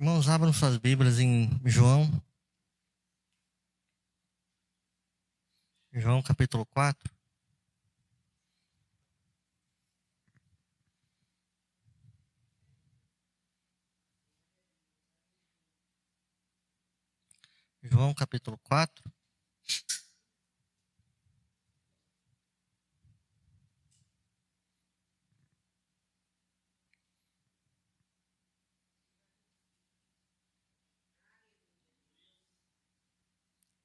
Irmãos, abram suas Bíblias em João, capítulo 4. João, capítulo 4.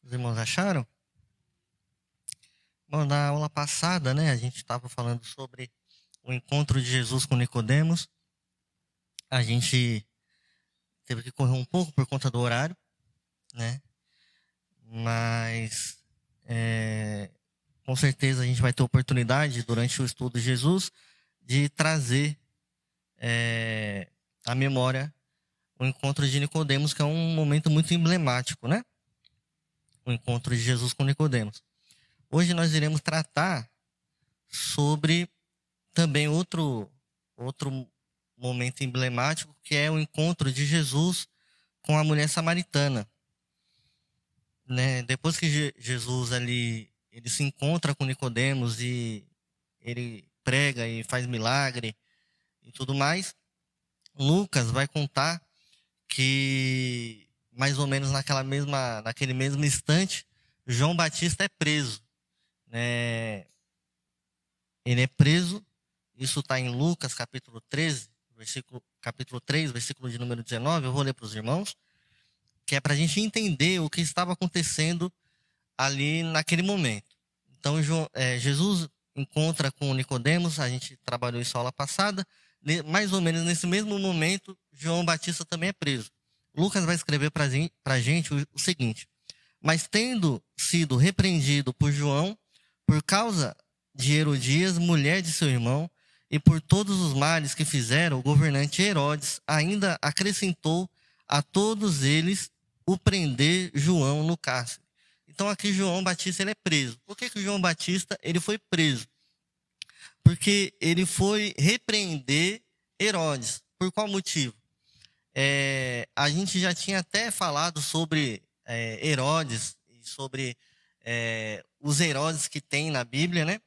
Os irmãos acharam? Bom, na aula passada, a gente estava falando sobre o encontro de Jesus com Nicodemos. A gente teve que correr um pouco por conta do horário, né? Mas, com certeza, a gente vai ter oportunidade, durante o estudo de Jesus, de trazer à memória o encontro de Nicodemos, que é um momento muito emblemático, né? O encontro de Jesus com Nicodemos. Hoje nós iremos tratar sobre também outro momento emblemático, que é o encontro de Jesus com a mulher samaritana, né? Depois que Jesus ele se encontra com Nicodemos e ele prega e faz milagre e tudo mais, Lucas vai contar que mais ou menos naquele mesmo instante, João Batista é preso, né? Ele é preso. Isso está em Lucas, capítulo 13, capítulo 3, versículo de número 19. Eu vou ler para os irmãos, que é para a gente entender o que estava acontecendo ali naquele momento. Então, Jesus encontra com Nicodemos, a gente trabalhou isso na aula passada. Mais ou menos nesse mesmo momento, João Batista também é preso. Lucas vai escrever para a gente o seguinte: mas tendo sido repreendido por João, por causa de Herodias, mulher de seu irmão, e por todos os males que fizeram, o governante Herodes ainda acrescentou a todos eles o prender João no cárcere. Então aqui João Batista ele é preso. Por que João Batista ele foi preso? Porque ele foi repreender Herodes. Por qual motivo? A gente já tinha até falado sobre Herodes, e sobre os Herodes que tem na Bíblia, né?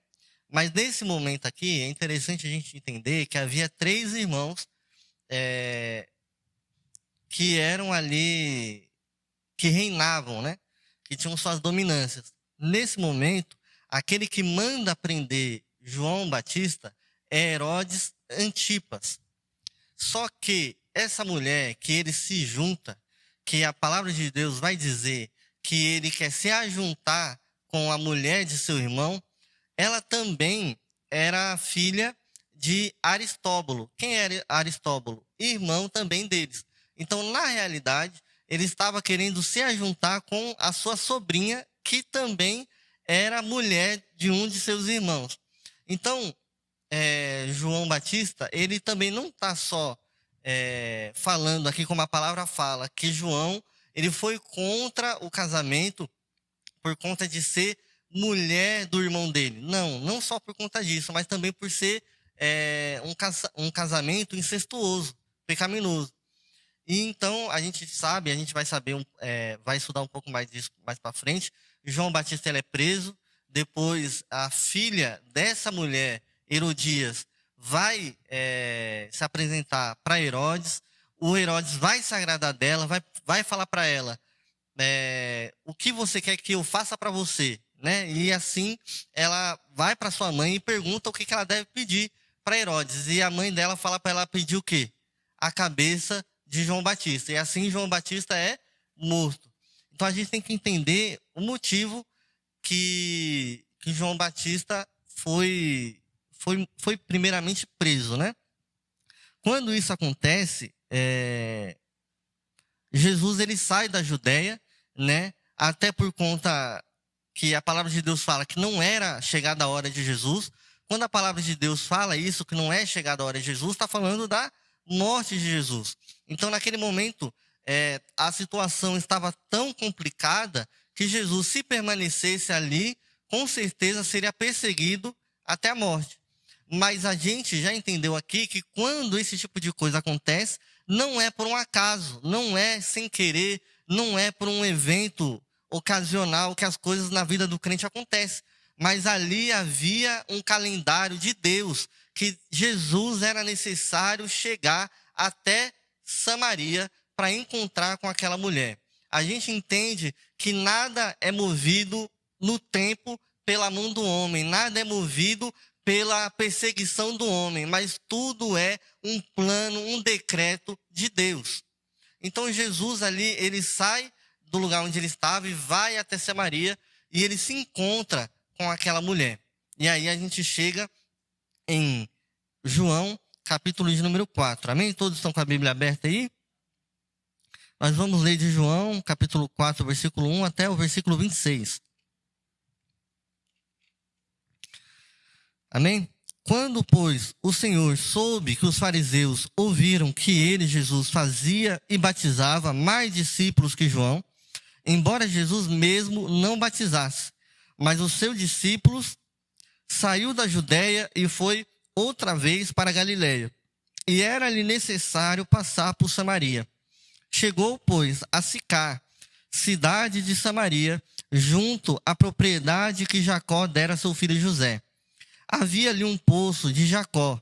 Mas nesse momento aqui, é interessante a gente entender que havia 3 irmãos que eram ali, que reinavam, né? Que tinham suas dominâncias. Nesse momento, aquele que manda prender João Batista é Herodes Antipas. Só que essa mulher que ele se junta, que a palavra de Deus vai dizer que ele quer se ajuntar com a mulher de seu irmão, ela também era filha de Aristóbulo. Quem era Aristóbulo? Irmão também deles. Então, na realidade, ele estava querendo se ajuntar com a sua sobrinha, que também era mulher de um de seus irmãos. Então, João Batista, ele também não está só falando aqui como a palavra fala, que João ele foi contra o casamento por conta de ser mulher do irmão dele. Não só por conta disso, mas também por ser um casamento incestuoso, pecaminoso. E então a gente vai saber, vai estudar um pouco mais disso mais para frente. João Batista ele é preso. Depois a filha dessa mulher, Herodias, vai se apresentar para Herodes. O Herodes vai se agradar dela, vai falar para ela: o que você quer que eu faça para você, né? E assim ela vai para sua mãe e pergunta o que ela deve pedir para Herodes. E a mãe dela fala para ela pedir o quê? A cabeça de João Batista. E assim João Batista é morto. Então a gente tem que entender o motivo que João Batista foi primeiramente preso, né? Quando isso acontece, Jesus ele sai da Judéia, né? Até por conta que a palavra de Deus fala que não era chegada a hora de Jesus. Quando a palavra de Deus fala isso, que não é chegada a hora de Jesus, está falando da morte de Jesus. Então, naquele momento, a situação estava tão complicada que Jesus, se permanecesse ali, com certeza seria perseguido até a morte. Mas a gente já entendeu aqui que quando esse tipo de coisa acontece, não é por um acaso, não é sem querer, não é por um evento ocasional que as coisas na vida do crente acontecem. Mas ali havia um calendário de Deus, que Jesus era necessário chegar até Samaria para encontrar com aquela mulher. A gente entende que nada é movido no tempo pela mão do homem, nada é movido pela perseguição do homem, mas tudo é um plano, um decreto de Deus. Então Jesus ali, ele sai do lugar onde ele estava e vai até Samaria e ele se encontra com aquela mulher. E aí a gente chega em João, capítulo de número 4. Amém? Todos estão com a Bíblia aberta aí? Nós vamos ler de João, capítulo 4, versículo 1 até o versículo 26. Amém? Quando, pois, o Senhor soube que os fariseus ouviram que ele, Jesus, fazia e batizava mais discípulos que João, embora Jesus mesmo não batizasse, mas os seus discípulos, saiu da Judéia e foi outra vez para a Galiléia. E era-lhe necessário passar por Samaria. Chegou, pois, a Sicar, cidade de Samaria, junto à propriedade que Jacó dera a seu filho José. Havia ali um poço de Jacó.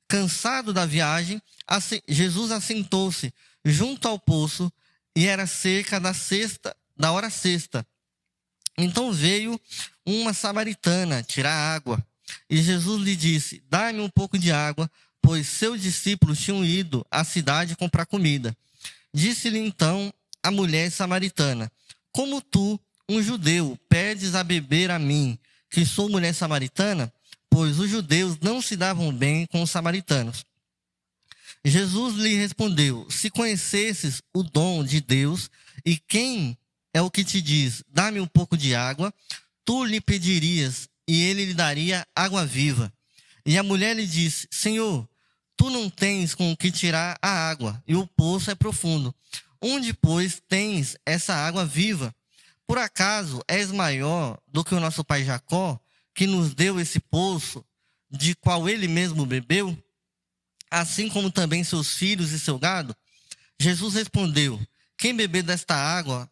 Cansado da viagem, Jesus assentou-se junto ao poço e era cerca da hora sexta. Então veio uma samaritana tirar água. E Jesus lhe disse: dá-me um pouco de água, pois seus discípulos tinham ido à cidade comprar comida. Disse-lhe então a mulher samaritana: como tu, um judeu, pedes a beber a mim, que sou mulher samaritana? Pois os judeus não se davam bem com os samaritanos. Jesus lhe respondeu: se conhecesses o dom de Deus e quem é o que te diz, dá-me um pouco de água, tu lhe pedirias e ele lhe daria água viva. E a mulher lhe disse: Senhor, tu não tens com o que tirar a água e o poço é profundo. Onde, pois, tens essa água viva? Por acaso és maior do que o nosso pai Jacó, que nos deu esse poço, de qual ele mesmo bebeu, assim como também seus filhos e seu gado? Jesus respondeu: quem beber desta água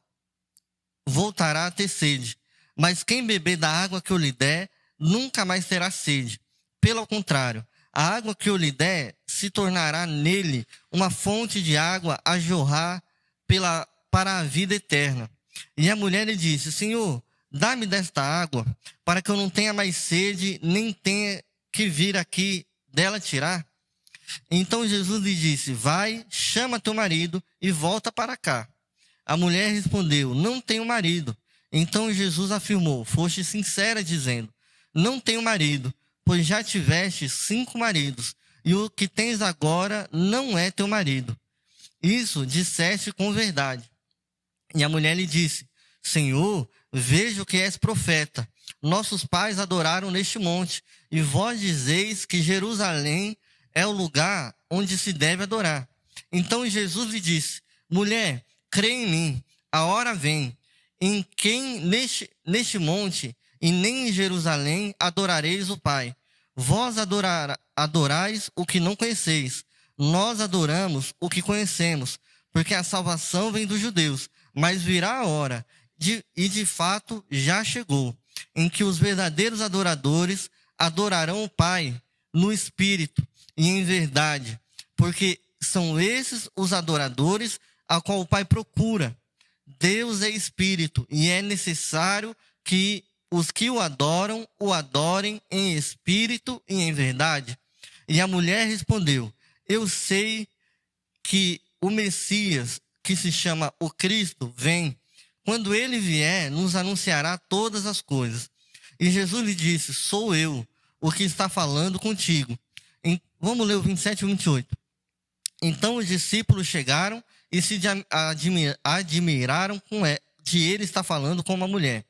voltará a ter sede, mas quem beber da água que eu lhe der, nunca mais terá sede. Pelo contrário, a água que eu lhe der se tornará nele uma fonte de água a jorrar para a vida eterna. E a mulher lhe disse: Senhor, dá-me desta água, para que eu não tenha mais sede, nem tenha que vir aqui dela tirar. Então Jesus lhe disse: vai, chama teu marido e volta para cá. A mulher respondeu: não tenho marido. Então Jesus afirmou: foste sincera, dizendo: não tenho marido, pois já tiveste 5 maridos, e o que tens agora não é teu marido. Isso disseste com verdade. E a mulher lhe disse: Senhor, vejo que és profeta. Nossos pais adoraram neste monte, e vós dizeis que Jerusalém é o lugar onde se deve adorar. Então Jesus lhe disse: mulher, crê em mim, a hora vem, em quem neste monte e nem em Jerusalém adorareis o Pai. Vós adorais o que não conheceis, nós adoramos o que conhecemos, porque a salvação vem dos judeus. Mas virá a hora, e de fato já chegou, em que os verdadeiros adoradores adorarão o Pai no Espírito e em verdade, porque são esses os adoradores a qual o Pai procura. Deus é Espírito, e é necessário que os que o adorem em espírito e em verdade. E a mulher respondeu: eu sei que o Messias, que se chama o Cristo, vem. Quando ele vier, nos anunciará todas as coisas. E Jesus lhe disse: sou eu, o que está falando contigo. Vamos ler o 27 e 28. Então os discípulos chegaram e se admiraram de ele estar falando com uma mulher.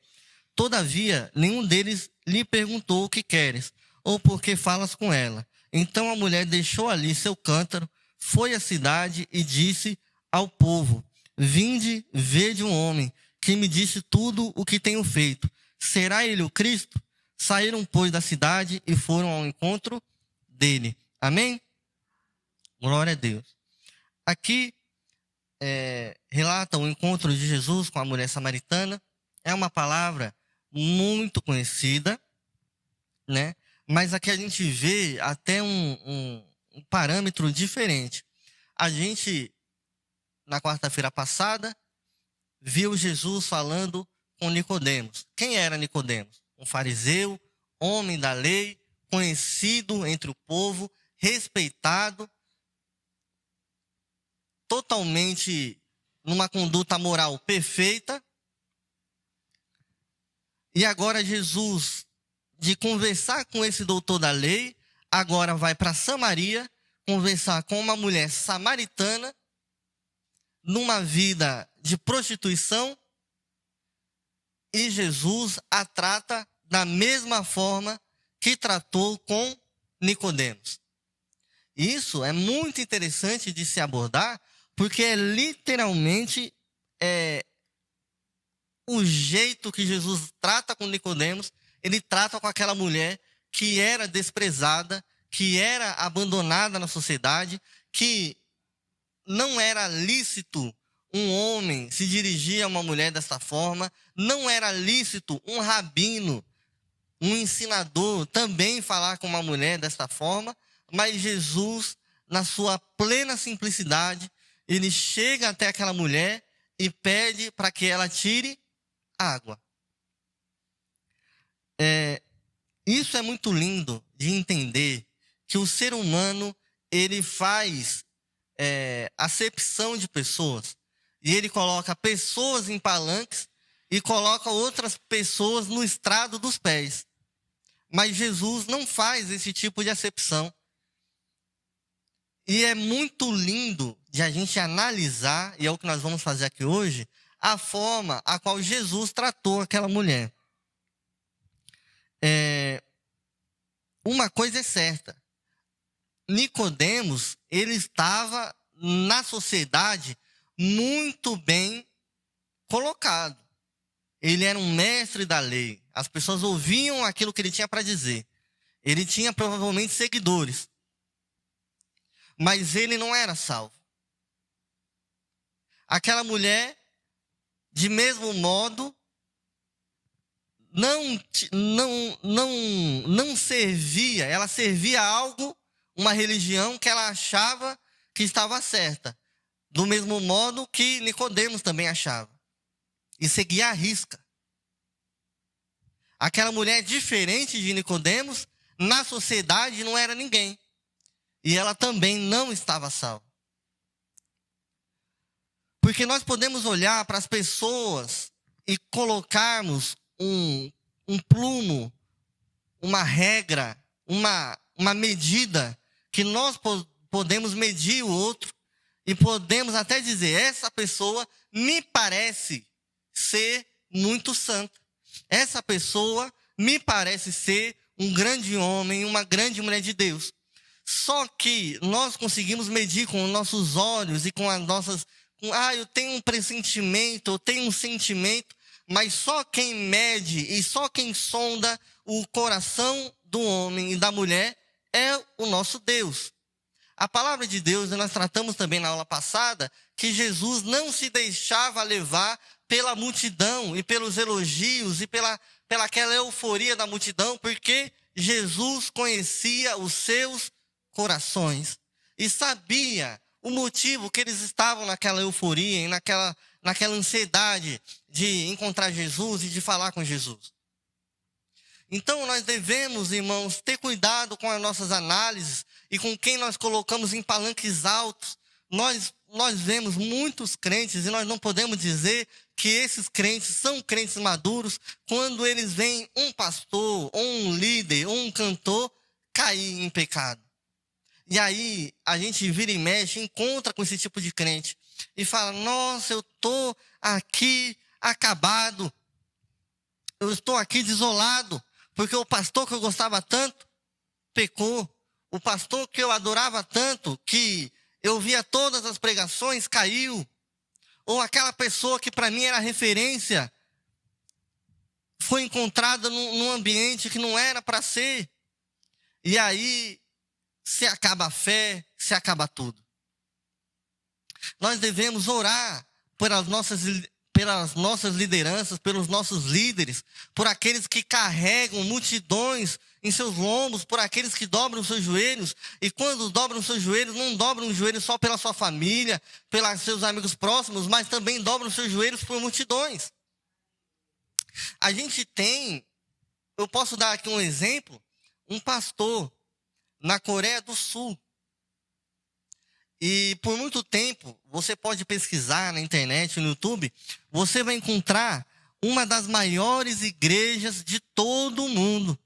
Todavia, nenhum deles lhe perguntou: o que queres, ou por que falas com ela. Então a mulher deixou ali seu cântaro, foi à cidade e disse ao povo: vinde, vede um homem que me disse tudo o que tenho feito. Será ele o Cristo? Saíram, pois, da cidade e foram ao encontro dele. Amém? Glória a Deus. Aqui relata o encontro de Jesus com a mulher samaritana. É uma palavra muito conhecida, né? Mas aqui a gente vê até um parâmetro diferente. A gente, na quarta-feira passada, viu Jesus falando com Nicodemos. Quem era Nicodemos? Um fariseu, homem da lei, conhecido entre o povo, respeitado, totalmente numa conduta moral perfeita. E agora Jesus, de conversar com esse doutor da lei, agora vai para Samaria conversar com uma mulher samaritana numa vida de prostituição, e Jesus a trata da mesma forma que tratou com Nicodemos. Isso é muito interessante de se abordar, porque é literalmente o jeito que Jesus trata com Nicodemos, ele trata com aquela mulher que era desprezada, que era abandonada na sociedade, que não era lícito um homem se dirigir a uma mulher dessa forma, não era lícito um rabino, um ensinador também falar com uma mulher dessa forma, mas Jesus, na sua plena simplicidade, ele chega até aquela mulher e pede para que ela tire água. Isso é muito lindo de entender, que o ser humano, ele faz acepção de pessoas. E ele coloca pessoas em palanques e coloca outras pessoas no estrado dos pés. Mas Jesus não faz esse tipo de acepção. E é muito lindo de a gente analisar, e é o que nós vamos fazer aqui hoje, a forma a qual Jesus tratou aquela mulher. Uma coisa é certa. Nicodemos, ele estava na sociedade muito bem colocado. Ele era um mestre da lei. As pessoas ouviam aquilo que ele tinha para dizer. Ele tinha provavelmente seguidores. Mas ele não era salvo. Aquela mulher, de mesmo modo, não servia, ela servia a algo, uma religião que ela achava que estava certa. Do mesmo modo que Nicodemos também achava. E seguia à risca. Aquela mulher, diferente de Nicodemos, na sociedade não era ninguém. E ela também não estava salva. Porque nós podemos olhar para as pessoas e colocarmos um plumo, uma regra, uma medida, que nós podemos medir o outro e podemos até dizer, essa pessoa me parece ser muito santa. Essa pessoa me parece ser um grande homem, uma grande mulher de Deus. Só que nós conseguimos medir com os nossos olhos e com as nossas... eu tenho um pressentimento, eu tenho um sentimento, mas só quem mede e só quem sonda o coração do homem e da mulher é o nosso Deus. A palavra de Deus, nós tratamos também na aula passada, que Jesus não se deixava levar pela multidão e pelos elogios e pela aquela euforia da multidão, porque Jesus conhecia os seus corações e sabia o motivo que eles estavam naquela euforia e naquela ansiedade de encontrar Jesus e de falar com Jesus. Então nós devemos, irmãos, ter cuidado com as nossas análises e com quem nós colocamos em palanques altos. Nós vemos muitos crentes e nós não podemos dizer que esses crentes são crentes maduros quando eles veem um pastor, ou um líder, ou um cantor cair em pecado. E aí a gente vira e mexe, encontra com esse tipo de crente e fala, nossa, eu estou aqui acabado, eu estou aqui desolado, porque o pastor que eu gostava tanto pecou, o pastor que eu adorava tanto, que eu via todas as pregações, caiu, ou aquela pessoa que para mim era referência, foi encontrada num ambiente que não era para ser. E aí se acaba a fé, se acaba tudo. Nós devemos orar pelas nossas lideranças, pelos nossos líderes, por aqueles que carregam multidões em seus lombos, por aqueles que dobram os seus joelhos. E quando dobram os seus joelhos, não dobram os joelhos só pela sua família, pelos seus amigos próximos, mas também dobram os seus joelhos por multidões. A gente tem, eu posso dar aqui um exemplo, um pastor na Coreia do Sul. E por muito tempo, você pode pesquisar na internet, no YouTube, você vai encontrar uma das maiores igrejas de todo o mundo.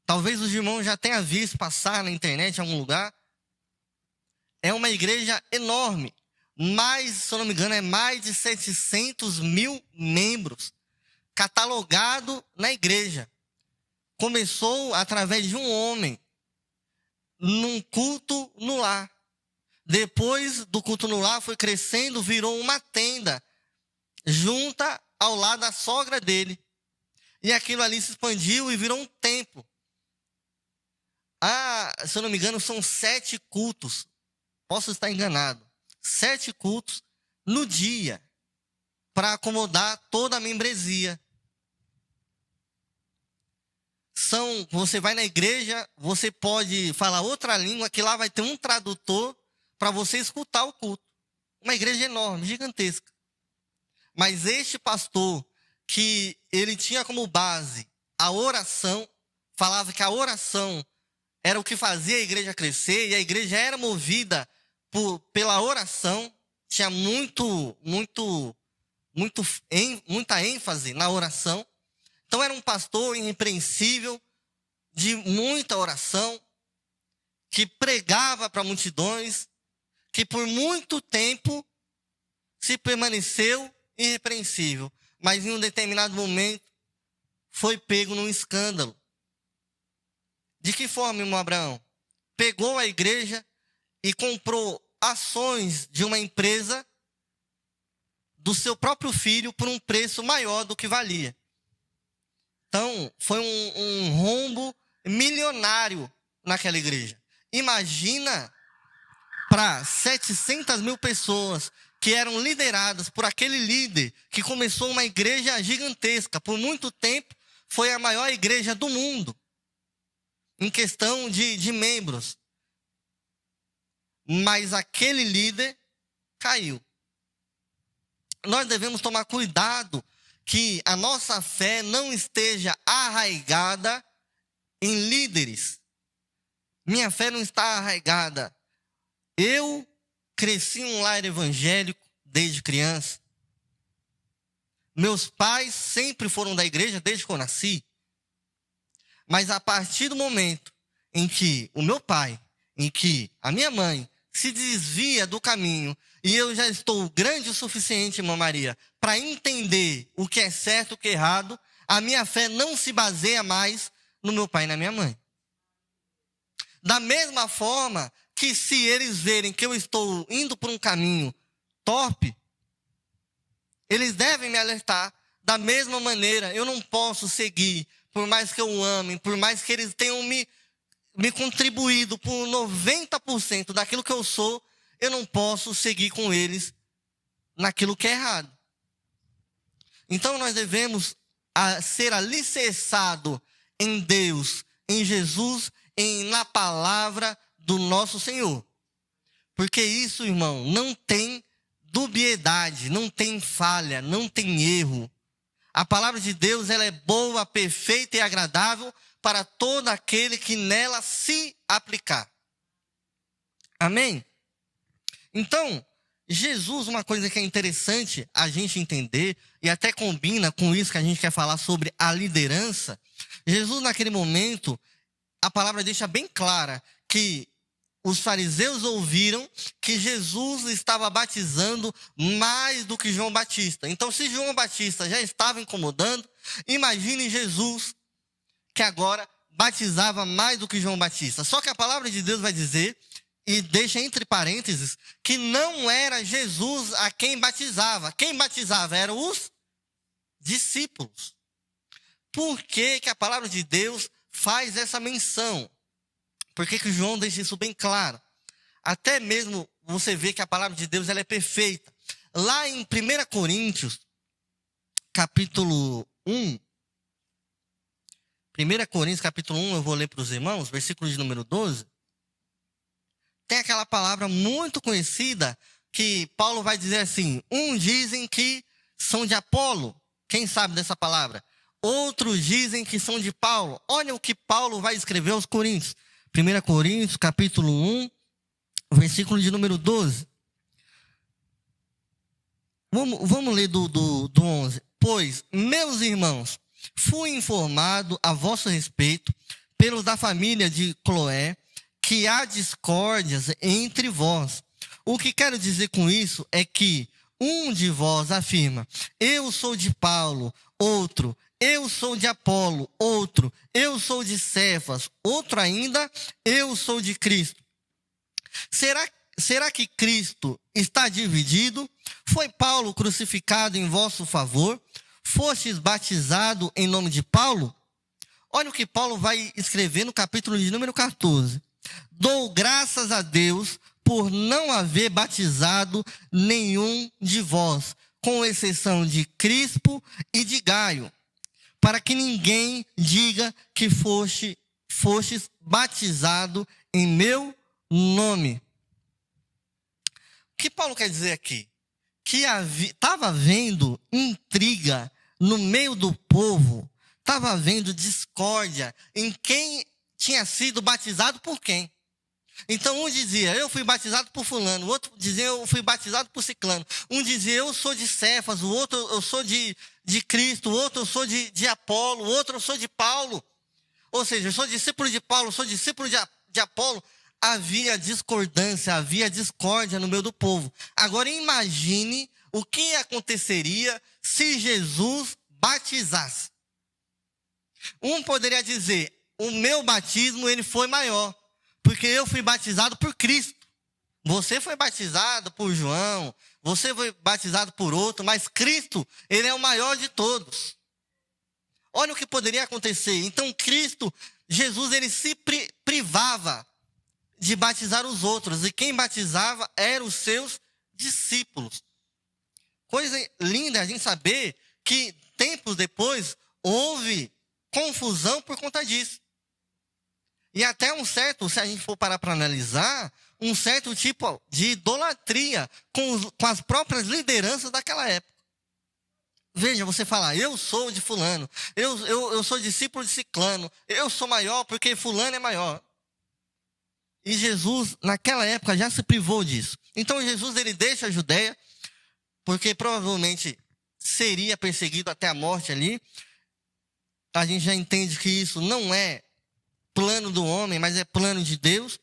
Talvez os irmãos já tenham visto passar na internet em algum lugar. É uma igreja enorme. Se eu não me engano, é mais de 700 mil membros catalogado na igreja. Começou através de um homem, num culto no lar. Depois do culto no lar, foi crescendo, virou uma tenda, junta ao lado da sogra dele. E aquilo ali se expandiu e virou um templo. Se eu não me engano, são 7 cultos. Posso estar enganado. 7 cultos no dia, para acomodar toda a membresia. Você vai na igreja, você pode falar outra língua, que lá vai ter um tradutor para você escutar o culto. Uma igreja enorme, gigantesca. Mas este pastor, que ele tinha como base a oração, falava que a oração era o que fazia a igreja crescer, e a igreja era movida pela oração, tinha muita ênfase na oração. Então era um pastor irrepreensível, de muita oração, que pregava para multidões, que por muito tempo se permaneceu irrepreensível, mas em um determinado momento foi pego num escândalo. De que forma, irmão Abraão? Pegou a igreja e comprou ações de uma empresa do seu próprio filho por um preço maior do que valia. Então, foi um rombo milionário naquela igreja. Imagina para 700 mil pessoas que eram lideradas por aquele líder que começou uma igreja gigantesca. Por muito tempo, foi a maior igreja do mundo, em questão de membros. Mas aquele líder caiu. Nós devemos tomar cuidado que a nossa fé não esteja arraigada em líderes. Minha fé não está arraigada. Eu cresci em um lar evangélico desde criança. Meus pais sempre foram da igreja desde que eu nasci. Mas a partir do momento em que o meu pai, em que a minha mãe se desvia do caminho, e eu já estou grande o suficiente, irmã Maria, para entender o que é certo e o que é errado, a minha fé não se baseia mais no meu pai e na minha mãe. Da mesma forma que se eles verem que eu estou indo por um caminho torpe, eles devem me alertar. Da mesma maneira, eu não posso seguir, por mais que eu ame, por mais que eles tenham me contribuído por 90% daquilo que eu sou, eu não posso seguir com eles naquilo que é errado. Então nós devemos ser alicerçado em Deus, em Jesus, na palavra do nosso Senhor. Porque isso, irmão, não tem dubiedade, não tem falha, não tem erro. A palavra de Deus, ela é boa, perfeita e agradável para todo aquele que nela se aplicar. Amém? Então, Jesus, uma coisa que é interessante a gente entender, e até combina com isso que a gente quer falar sobre a liderança, Jesus naquele momento, a palavra deixa bem clara que os fariseus ouviram que Jesus estava batizando mais do que João Batista. Então, se João Batista já estava incomodando, imagine Jesus, que agora batizava mais do que João Batista. Só que a palavra de Deus vai dizer, e deixa entre parênteses, que não era Jesus a quem batizava. Quem batizava eram os discípulos. Por que que a palavra de Deus faz essa menção? Por que que João deixa isso bem claro? Até mesmo você vê que a palavra de Deus ela é perfeita. Lá em 1 Coríntios, capítulo 1, 1 Coríntios, capítulo 1, eu vou ler para os irmãos, versículo de número 12. Tem aquela palavra muito conhecida que Paulo vai dizer assim: uns dizem que são de Apolo, quem sabe dessa palavra? Outros dizem que são de Paulo. Olha o que Paulo vai escrever aos Coríntios. 1 Coríntios, capítulo 1, versículo de número 12. Vamos ler do 11. Pois, meus irmãos, fui informado a vosso respeito pelos da família de Cloé, que há discórdias entre vós. O que quero dizer com isso é que um de vós afirma: eu sou de Paulo, outro: eu sou de Apolo, outro: eu sou de Cefas, outro ainda: eu sou de Cristo. Será que Cristo está dividido? Foi Paulo crucificado em vosso favor? Fostes batizado em nome de Paulo? Olha o que Paulo vai escrever no capítulo de número 14. Dou graças a Deus por não haver batizado nenhum de vós, com exceção de Crispo e de Gaio, para que ninguém diga que fostes batizado em meu nome. O que Paulo quer dizer aqui? Que estava havendo intriga no meio do povo, estava havendo discórdia em quem tinha sido batizado por quem. Então um dizia: eu fui batizado por fulano, o outro dizia: eu fui batizado por ciclano. Um dizia: eu sou de Cefas, o outro: eu sou de Cristo, o outro: eu sou de Apolo, o outro: eu sou de Paulo. Ou seja, eu sou discípulo de Paulo, eu sou discípulo de Apolo. Havia discordância, havia discórdia no meio do povo. Agora imagine o que aconteceria se Jesus batizasse. Um poderia dizer: o meu batismo ele foi maior, porque eu fui batizado por Cristo. Você foi batizado por João, você foi batizado por outro, mas Cristo, ele é o maior de todos. Olha o que poderia acontecer. Então Jesus, ele se privava de batizar os outros, e quem batizava eram os seus discípulos. Coisa linda a gente saber que tempos depois houve confusão por conta disso. E até se a gente for parar para analisar, um certo tipo de idolatria com as próprias lideranças daquela época. Veja, você falar: eu sou de fulano, eu sou discípulo de ciclano, eu sou maior porque fulano é maior. E Jesus, naquela época, já se privou disso. Então Jesus, ele deixa a Judeia, porque provavelmente seria perseguido até a morte ali. A gente já entende que isso não é plano do homem, mas é plano de Deus.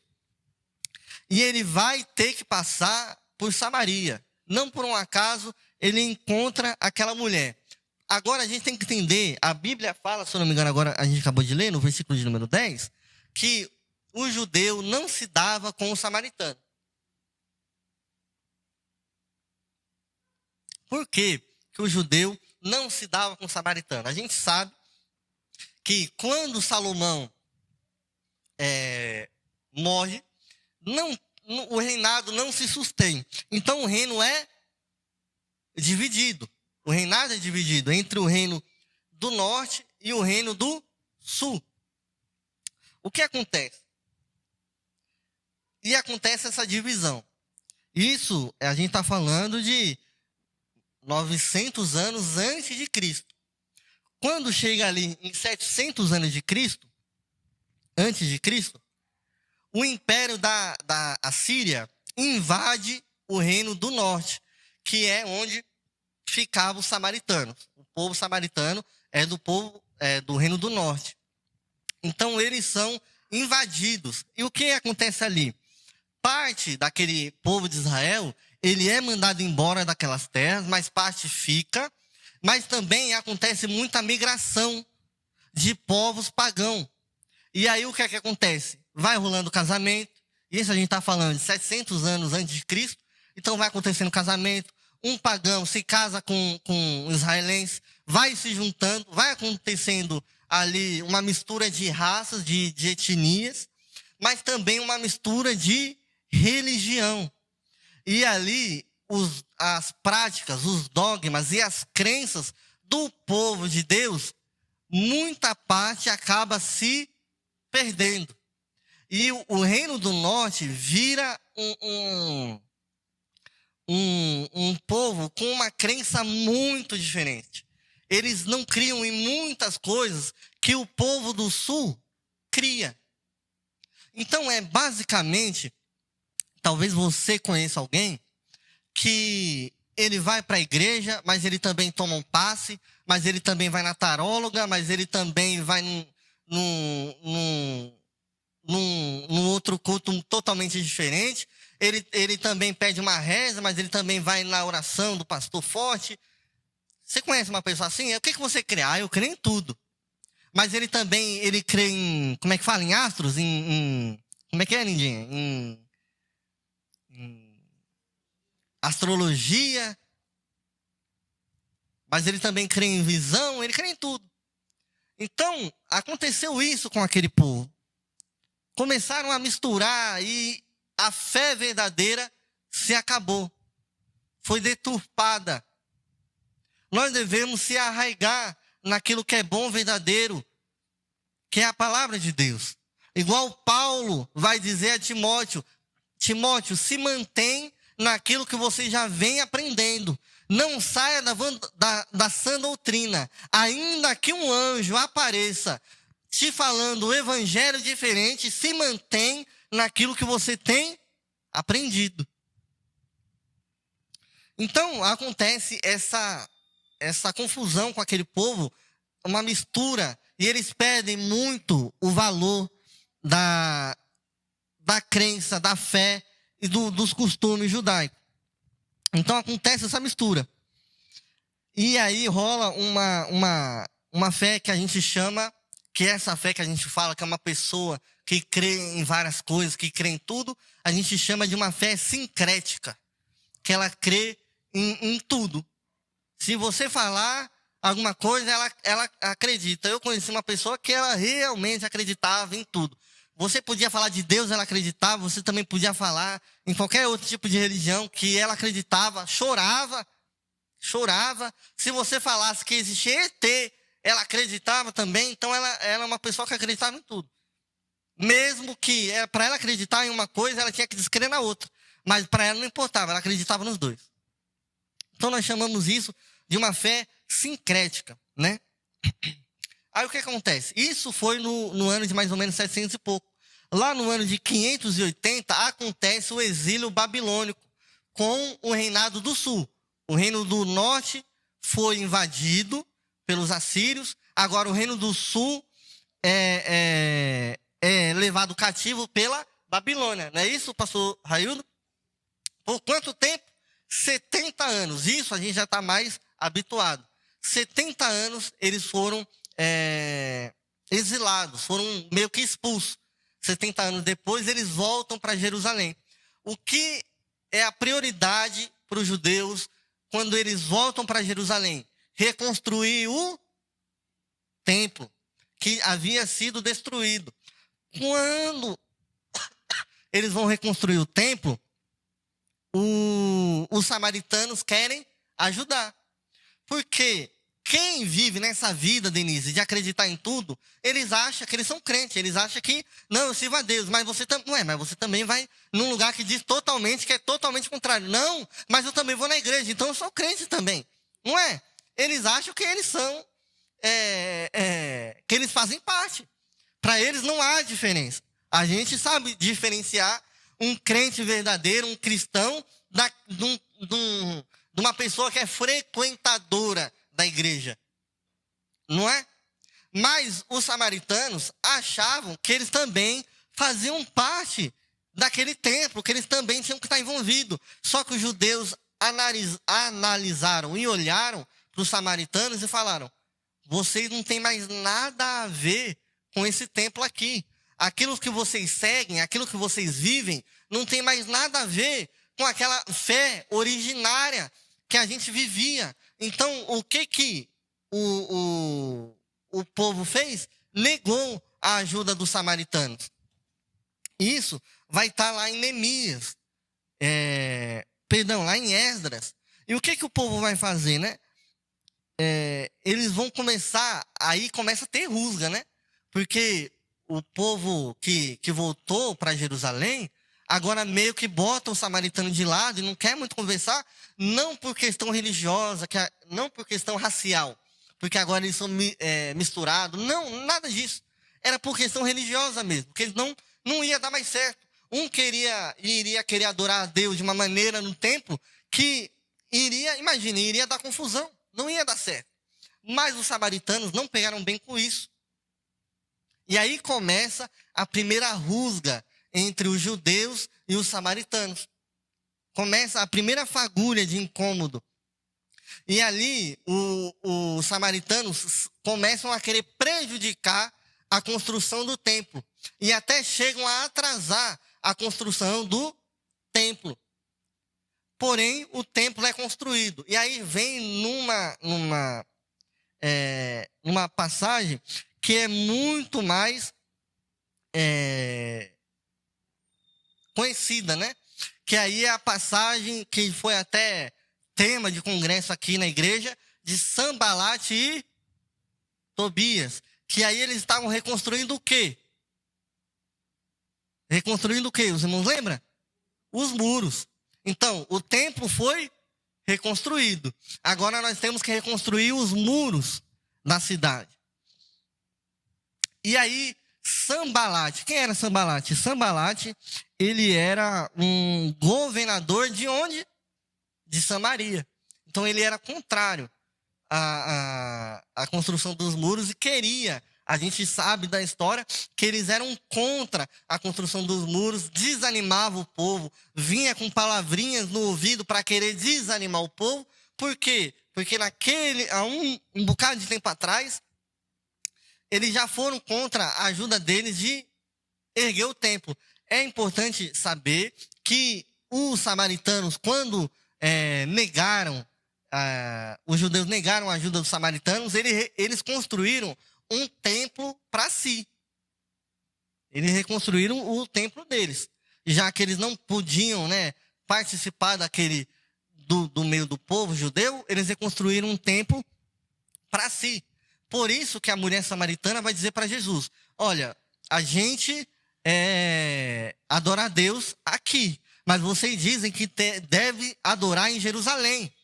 E ele vai ter que passar por Samaria. Não por um acaso, ele encontra aquela mulher. Agora a gente tem que entender, a Bíblia fala, se eu não me engano, agora a gente acabou de ler, no versículo de número 10, que o judeu não se dava com o samaritano. Por que o judeu não se dava com o samaritano? A gente sabe que quando Salomão morre, o reinado não se sustém. Então o reino é dividido. O reinado é dividido entre o reino do norte e o reino do sul. O que acontece? E acontece essa divisão. Isso, a gente está falando de 900 anos antes de Cristo. Quando chega ali em 700 anos de Cristo, antes de Cristo, o império da Assíria invade o reino do norte, que é onde ficavam os samaritanos. O povo samaritano é do reino do norte. Então eles são invadidos. E o que acontece ali? Parte daquele povo de Israel, ele é mandado embora daquelas terras, mas parte fica. Mas também acontece muita migração de povos pagãos. E aí o que é que acontece? Vai rolando casamento. Isso a gente está falando de 700 anos antes de Cristo. Então vai acontecendo casamento. Um pagão se casa com um israelense, vai se juntando, vai acontecendo ali uma mistura de raças, de etnias, mas também uma mistura de religião. E ali, as práticas, os dogmas e as crenças do povo de Deus, muita parte acaba se perdendo. E o Reino do Norte vira um povo com uma crença muito diferente. Eles não criam em muitas coisas que o povo do Sul cria. Então, basicamente, talvez você conheça alguém que ele vai para a igreja, mas ele também toma um passe, mas ele também vai na taróloga, mas ele também vai num outro culto totalmente diferente. Ele também pede uma reza, mas ele também vai na oração do pastor forte. Você conhece uma pessoa assim? O que você crê? Eu creio em tudo. Mas ele crê em, como é que fala? Em astros? Como é que é, Lindinha? Em astrologia. Mas ele também crê em visão, ele crê em tudo. Então, aconteceu isso com aquele povo. Começaram a misturar e a fé verdadeira se acabou. Foi deturpada. Nós devemos se arraigar naquilo que é bom, verdadeiro, que é a palavra de Deus. Igual Paulo vai dizer a Timóteo: Timóteo, se mantém naquilo que você já vem aprendendo. Não saia da sã doutrina. Ainda que um anjo apareça te falando o evangelho diferente, se mantém naquilo que você tem aprendido. Então, acontece essa confusão com aquele povo, uma mistura, e eles perdem muito o valor da crença, da fé e dos costumes judaicos. Então, acontece essa mistura. E aí rola uma fé que a gente chama, que é essa fé que a gente fala, que é uma pessoa que crê em várias coisas, que crê em tudo, a gente chama de uma fé sincrética, que ela crê em tudo. Se você falar alguma coisa, ela acredita. Eu conheci uma pessoa que ela realmente acreditava em tudo. Você podia falar de Deus, ela acreditava. Você também podia falar em qualquer outro tipo de religião que ela acreditava, chorava. Se você falasse que existia ET, ela acreditava também. Então ela é uma pessoa que acreditava em tudo. Mesmo que para ela acreditar em uma coisa, ela tinha que descrer na outra. Mas para ela não importava, ela acreditava nos dois. Então nós chamamos isso de uma fé sincrética, né? Aí o que acontece? Isso foi no ano de mais ou menos 700 e pouco. Lá no ano de 580 acontece o exílio babilônico com o reinado do sul. O reino do norte foi invadido pelos assírios. Agora o reino do sul é levado cativo pela Babilônia. Não é isso, pastor Raildo? Por quanto tempo? 70 anos. Isso a gente já está mais habituado. 70 anos eles foram exilados, foram meio que expulsos. 70 anos depois eles voltam para Jerusalém. O que é a prioridade para os judeus quando eles voltam para Jerusalém? Reconstruir o templo que havia sido destruído. Quando eles vão reconstruir o templo, os samaritanos querem ajudar. Porque quem vive nessa vida, Denise, de acreditar em tudo, eles acham que eles são crentes. Eles acham que, não, eu sirvo a Deus, mas você também não é. Mas você também vai num lugar que diz totalmente, que é totalmente contrário. Não, mas eu também vou na igreja, então eu sou crente também. Não é? Eles acham que eles são, que eles fazem parte. Para eles não há diferença. A gente sabe diferenciar um crente verdadeiro, um cristão, de uma pessoa que é frequentadora da igreja. Não é? Mas os samaritanos achavam que eles também faziam parte daquele templo, que eles também tinham que estar envolvidos. Só que os judeus analisaram e olharam para os samaritanos e falaram: vocês não têm mais nada a ver com esse templo aqui. Aquilo que vocês seguem, aquilo que vocês vivem, não tem mais nada a ver com aquela fé originária que a gente vivia. Então, o que o povo fez? Negou a ajuda dos samaritanos. Isso vai estar lá em Neemias. perdão, lá em Esdras. E o que o povo vai fazer, né? Eles vão começar, aí começa a ter rusga, né? Porque o povo que voltou para Jerusalém, agora meio que bota o samaritano de lado e não quer muito conversar, não por questão religiosa, não por questão racial, porque agora eles são misturados, não, nada disso. Era por questão religiosa mesmo, porque não ia dar mais certo. Um iria querer adorar a Deus de uma maneira no templo que iria dar confusão, não ia dar certo. Mas os samaritanos não pegaram bem com isso. E aí começa a primeira rusga entre os judeus e os samaritanos. Começa a primeira fagulha de incômodo. E ali os samaritanos começam a querer prejudicar a construção do templo. E até chegam a atrasar a construção do templo. Porém, o templo é construído. E aí vem numa passagem que é muito mais conhecida, né? Que aí é a passagem que foi até tema de congresso aqui na igreja, de Sanbalat e Tobias. Que aí eles estavam reconstruindo o quê? Reconstruindo o quê? Os irmãos lembram? Os muros. Então, o templo foi reconstruído. Agora nós temos que reconstruir os muros da cidade. E aí, Sanbalat, quem era Sanbalat? Sanbalat, ele era um governador de onde? De Samaria. Então ele era contrário à construção dos muros e queria, a gente sabe da história, que eles eram contra a construção dos muros, desanimava o povo, vinha com palavrinhas no ouvido para querer desanimar o povo. Por quê? Porque há um bocado de tempo atrás, eles já foram contra a ajuda deles de erguer o templo. É importante saber que os samaritanos, quando os judeus negaram a ajuda dos samaritanos, eles construíram um templo para si. Eles reconstruíram o templo deles. Já que eles não podiam, participar do meio do povo judeu, eles reconstruíram um templo para si. Por isso que a mulher samaritana vai dizer para Jesus: olha, a gente adora a Deus aqui, mas vocês dizem que deve adorar em Jerusalém.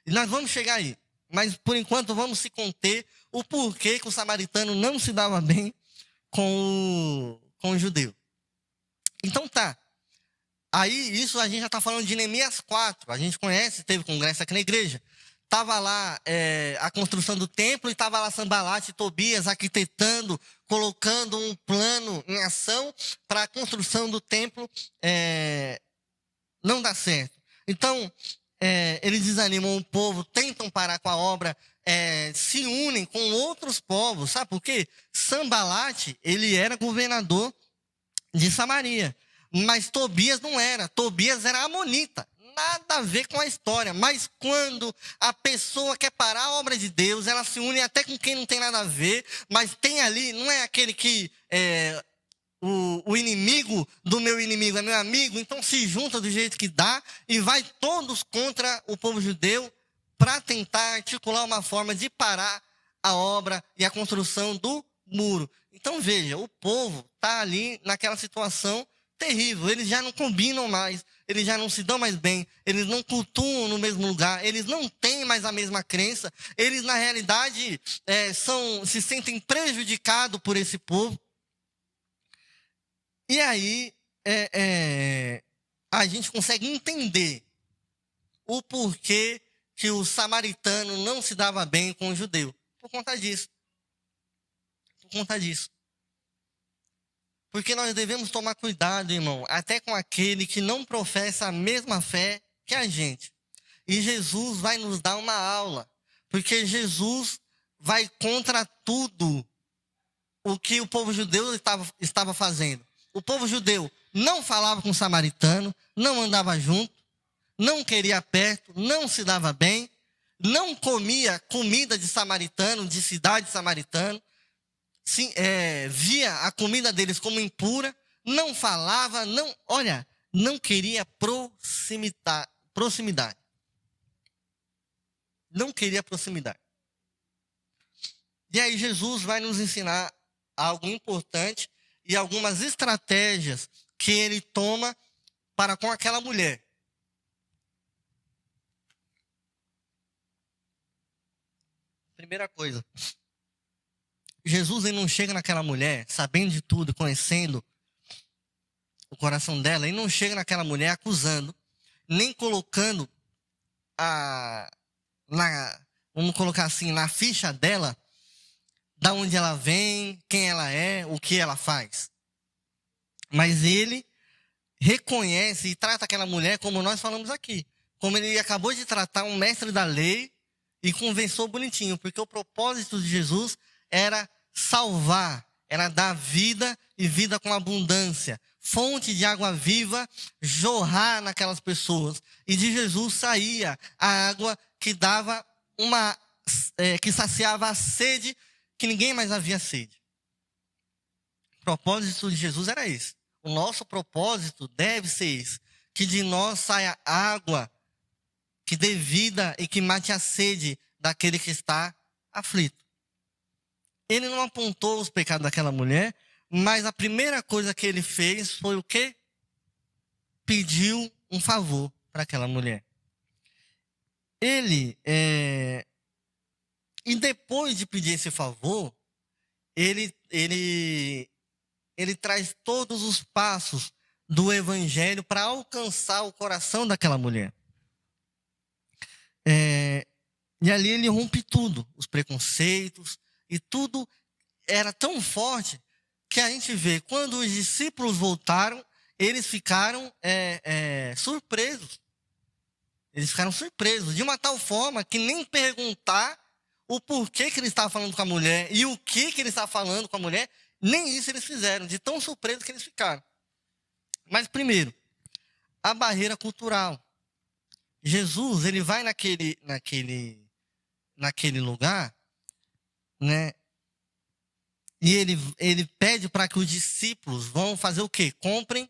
E nós vamos chegar aí. Mas, por enquanto, vamos se conter o porquê que o samaritano não se dava bem com o judeu. Então tá. Aí, isso a gente já está falando de Neemias 4. A gente conhece, teve congresso aqui na igreja. Estava lá a construção do templo e estava lá Sanbalat e Tobias arquitetando, colocando um plano em ação para a construção do templo não dar certo. Então, eles desanimam o povo, tentam parar com a obra, se unem com outros povos. Sabe por quê? Sanbalat, ele era governador de Samaria, mas Tobias não era. Tobias era amonita. Nada a ver com a história, mas quando a pessoa quer parar a obra de Deus, ela se une até com quem não tem nada a ver, mas tem ali, não é aquele que o inimigo do meu inimigo é meu amigo, então se junta do jeito que dá e vai todos contra o povo judeu para tentar articular uma forma de parar a obra e a construção do muro. Então veja, o povo está ali naquela situação terrível, eles já não combinam mais, eles já não se dão mais bem, eles não cultuam no mesmo lugar, eles não têm mais a mesma crença, eles na realidade se sentem prejudicados por esse povo. E aí a gente consegue entender o porquê que o samaritano não se dava bem com o judeu. Por conta disso. Por conta disso. Porque nós devemos tomar cuidado, irmão, até com aquele que não professa a mesma fé que a gente. E Jesus vai nos dar uma aula. Porque Jesus vai contra tudo o que o povo judeu estava fazendo. O povo judeu não falava com o samaritano, não andava junto, não queria perto, não se dava bem, não comia comida de samaritano, de cidade samaritana. Sim, via a comida deles como impura, não falava, não queria proximidade. Não queria proximidade. E aí Jesus vai nos ensinar algo importante e algumas estratégias que ele toma para com aquela mulher. Primeira coisa, Jesus ele não chega naquela mulher sabendo de tudo, conhecendo o coração dela, ele não chega naquela mulher acusando, nem colocando vamos colocar assim, na ficha dela, da onde ela vem, quem ela é, o que ela faz. Mas ele reconhece e trata aquela mulher como nós falamos aqui. Como ele acabou de tratar um mestre da lei e conversou bonitinho. Porque o propósito de Jesus era salvar, era dar vida e vida com abundância. Fonte de água viva jorrar naquelas pessoas. E de Jesus saía a água que dava que saciava a sede que ninguém mais havia sede. O propósito de Jesus era esse. O nosso propósito deve ser esse. Que de nós saia água que dê vida e que mate a sede daquele que está aflito. Ele não apontou os pecados daquela mulher, mas a primeira coisa que ele fez foi o quê? Pediu um favor para aquela mulher. E depois de pedir esse favor, ele traz todos os passos do evangelho para alcançar o coração daquela mulher. E ali ele rompe tudo, os preconceitos, e tudo era tão forte que a gente vê, quando os discípulos voltaram, eles ficaram surpresos. Eles ficaram surpresos, de uma tal forma que nem perguntar o porquê que ele estava falando com a mulher e o que ele estava falando com a mulher, nem isso eles fizeram, de tão surpresos que eles ficaram. Mas primeiro, a barreira cultural. Jesus, ele vai naquele lugar, né? E ele pede para que os discípulos vão fazer o quê? Comprem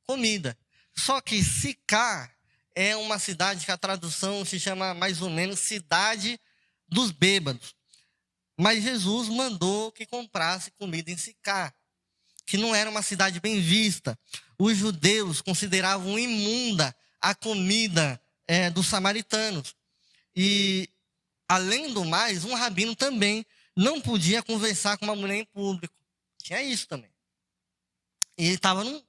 comida. Só que Sicar é uma cidade que a tradução se chama mais ou menos cidade dos bêbados. Mas Jesus mandou que comprasse comida em Sicar, que não era uma cidade bem vista. Os judeus consideravam imunda a comida dos samaritanos. E, além do mais, um rabino também não podia conversar com uma mulher em público. Tinha isso também. E ele estava num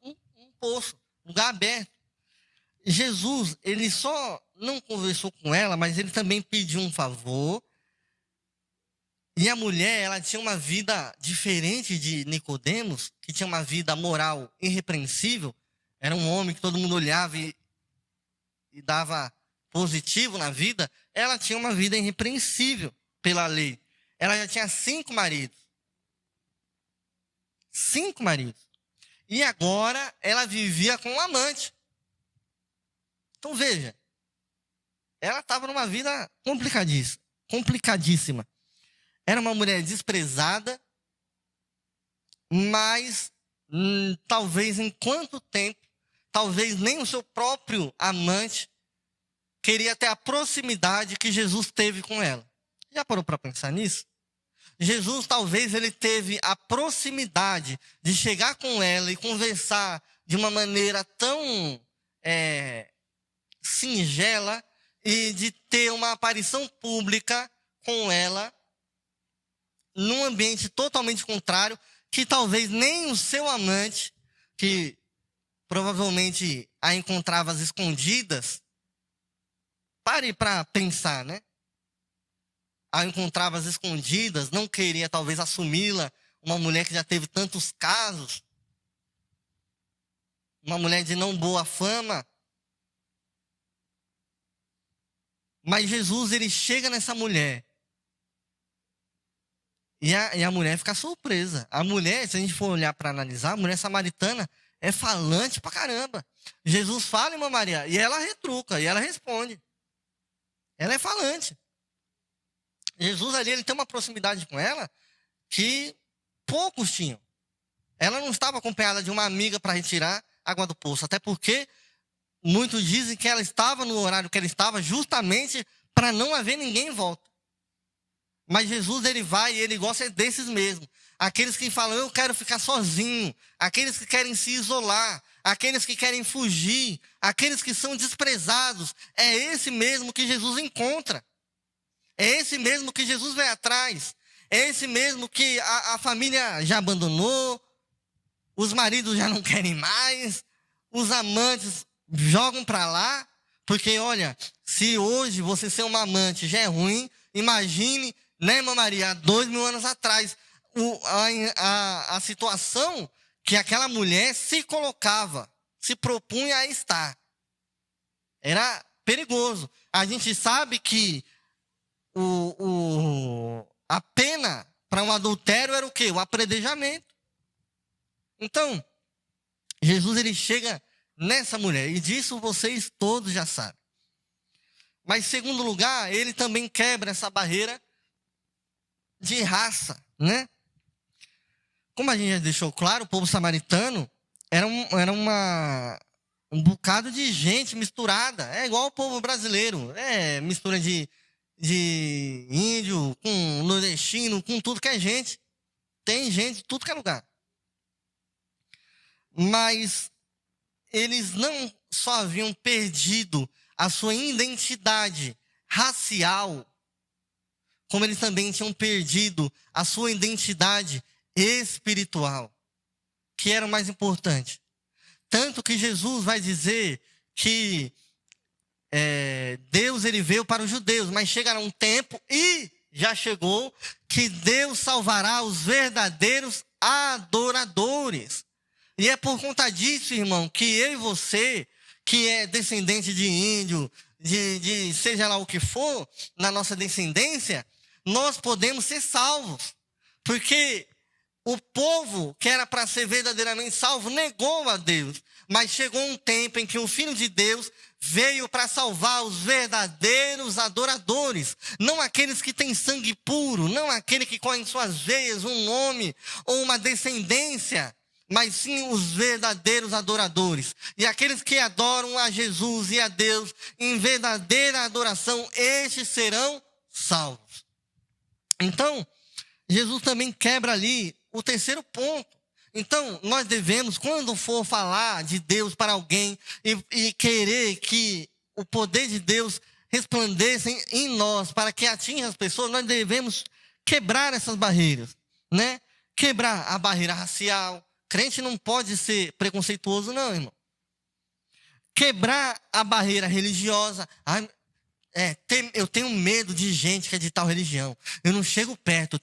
poço, lugar aberto. Jesus, ele só não conversou com ela, mas ele também pediu um favor. E a mulher, ela tinha uma vida diferente de Nicodemos, que tinha uma vida moral irrepreensível. Era um homem que todo mundo olhava e dava positivo na vida. Ela tinha uma vida irrepreensível pela lei. Ela já tinha 5 maridos. 5 maridos. E agora ela vivia com um amante. Então veja, ela estava numa vida complicadíssima. Era uma mulher desprezada, mas talvez em quanto tempo, talvez nem o seu próprio amante queria ter a proximidade que Jesus teve com ela. Já parou para pensar nisso? Jesus talvez ele teve a proximidade de chegar com ela e conversar de uma maneira tão singela e de ter uma aparição pública com ela num ambiente totalmente contrário, que talvez nem o seu amante, que provavelmente a encontrava às escondidas, pare para pensar, né? A encontrava às escondidas, não queria talvez assumi-la, uma mulher que já teve tantos casos, uma mulher de não boa fama. Mas Jesus, ele chega nessa mulher. E a mulher fica surpresa. A mulher, se a gente for olhar para analisar, a mulher samaritana é falante pra caramba. Jesus fala, irmã Maria, e ela retruca, e ela responde. Ela é falante. Jesus ali, ele tem uma proximidade com ela que poucos tinham. Ela não estava acompanhada de uma amiga para retirar água do poço, até porque muitos dizem que ela estava no horário que ela estava justamente para não haver ninguém em volta. Mas Jesus, ele vai e ele gosta desses mesmo. Aqueles que falam, eu quero ficar sozinho. Aqueles que querem se isolar. Aqueles que querem fugir. Aqueles que são desprezados. É esse mesmo que Jesus encontra. É esse mesmo que Jesus vai atrás. É esse mesmo que a família já abandonou. Os maridos já não querem mais. Os amantes jogam para lá. Porque, olha, se hoje você ser uma amante já é ruim, imagine, né, irmã Maria, há 2000 anos atrás, a situação que aquela mulher se colocava, se propunha a estar. Era perigoso. A gente sabe que a pena para um adultério era o quê? O apedrejamento. Então, Jesus, ele chega nessa mulher, e disso vocês todos já sabem. Mas, em segundo lugar, ele também quebra essa barreira de raça, né? Como a gente já deixou claro, o povo samaritano era um bocado de gente misturada. É igual o povo brasileiro. É mistura de índio com nordestino, com tudo que é gente. Tem gente de tudo que é lugar. Mas eles não só haviam perdido a sua identidade racial, como eles também tinham perdido a sua identidade espiritual, que era o mais importante. Tanto que Jesus vai dizer que Deus, ele veio para os judeus, mas chegará um tempo, e já chegou, que Deus salvará os verdadeiros adoradores. E é por conta disso, irmão, que eu e você, que é descendente de índio, de seja lá o que for, na nossa descendência, nós podemos ser salvos. Porque o povo que era para ser verdadeiramente salvo negou a Deus. Mas chegou um tempo em que o Filho de Deus veio para salvar os verdadeiros adoradores. Não aqueles que têm sangue puro, não aquele que corre em suas veias um nome ou uma descendência, mas sim os verdadeiros adoradores. E aqueles que adoram a Jesus e a Deus em verdadeira adoração, estes serão salvos. Então, Jesus também quebra ali o terceiro ponto. Então, nós devemos, quando for falar de Deus para alguém e querer que o poder de Deus resplandeça em nós para que atinja as pessoas, nós devemos quebrar essas barreiras, né? Quebrar a barreira racial. Crente não pode ser preconceituoso, não, irmão. Quebrar a barreira religiosa. Eu tenho medo de gente que é de tal religião. Eu não chego perto.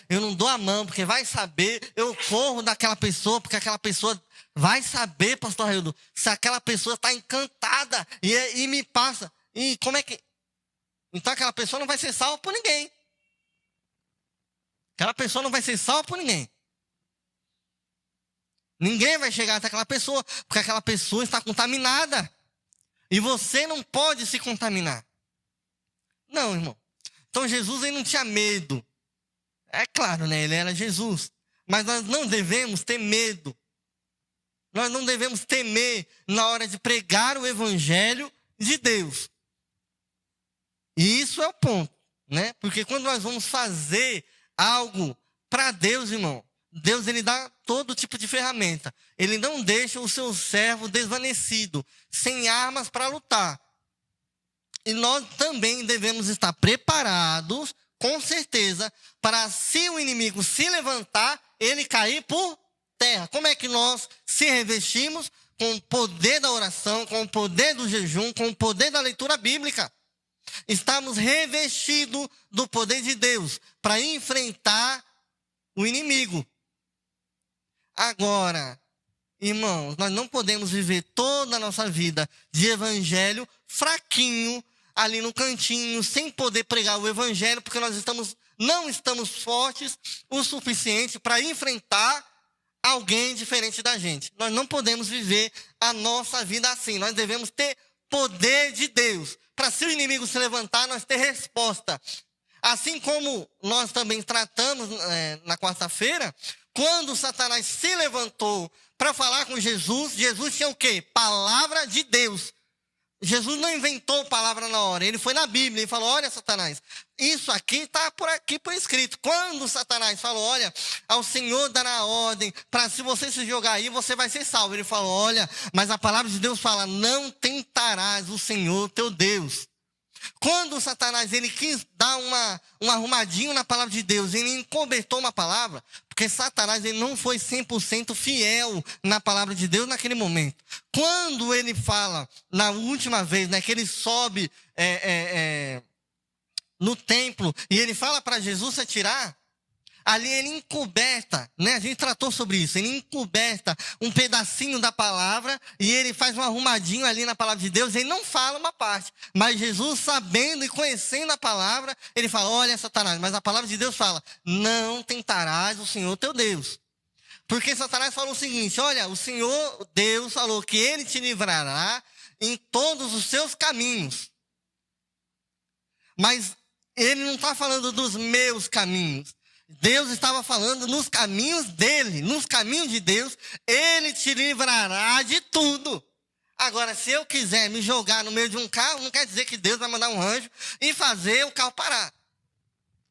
Eu não dou a mão, porque vai saber. Eu corro daquela pessoa, porque aquela pessoa vai saber, pastor Raildo, se aquela pessoa está encantada e me passa. E como é que. Então aquela pessoa não vai ser salva por ninguém. Aquela pessoa não vai ser salva por ninguém. Ninguém vai chegar até aquela pessoa, porque aquela pessoa está contaminada. E você não pode se contaminar. Não, irmão. Então Jesus, ele não tinha medo. É claro, né? Ele era Jesus. Mas nós não devemos ter medo. Nós não devemos temer na hora de pregar o evangelho de Deus. E isso é o ponto, né? Porque quando nós vamos fazer algo para Deus, irmão, Deus, ele dá todo tipo de ferramenta. Ele não deixa o seu servo desvanecido, sem armas para lutar. E nós também devemos estar preparados, com certeza, para se o inimigo se levantar, ele cair por terra. Como é que nós se revestimos? Com o poder da oração, com o poder do jejum, com o poder da leitura bíblica. Estamos revestidos do poder de Deus para enfrentar o inimigo. Agora, irmãos, nós não podemos viver toda a nossa vida de evangelho fraquinho, ali no cantinho, sem poder pregar o evangelho, porque nós não estamos fortes o suficiente para enfrentar alguém diferente da gente. Nós não podemos viver a nossa vida assim. Nós devemos ter poder de Deus, para se o inimigo se levantar, nós ter resposta. Assim como nós também tratamos na quarta-feira, Quando Satanás se levantou para falar com Jesus, Jesus tinha o quê? Palavra de Deus. Jesus não inventou palavra na hora, ele foi na Bíblia e falou: olha, Satanás, isso aqui está por aqui por escrito. Quando Satanás falou: olha, ao Senhor dará ordem para se você se jogar aí, você vai ser salvo. Ele falou: olha, mas a palavra de Deus fala: não tentarás o Senhor teu Deus. Quando Satanás ele quis dar um arrumadinho na palavra de Deus, ele encobertou uma palavra, porque Satanás ele não foi 100% fiel na palavra de Deus naquele momento. Quando ele fala, na última vez, né, que ele sobe no templo, e ele fala para Jesus se atirar, ali ele encoberta, né? A gente tratou sobre isso, ele encoberta um pedacinho da palavra e ele faz um arrumadinho ali na palavra de Deus, ele não fala uma parte, mas Jesus, sabendo e conhecendo a palavra, ele fala: olha, Satanás, mas a palavra de Deus fala: não tentarás o Senhor teu Deus. Porque Satanás falou o seguinte: olha, o Senhor Deus falou que ele te livrará em todos os seus caminhos. Mas ele não está falando dos meus caminhos. Deus estava falando nos caminhos dele, nos caminhos de Deus, ele te livrará de tudo. Agora, se eu quiser me jogar no meio de um carro, não quer dizer que Deus vai mandar um anjo e fazer o carro parar.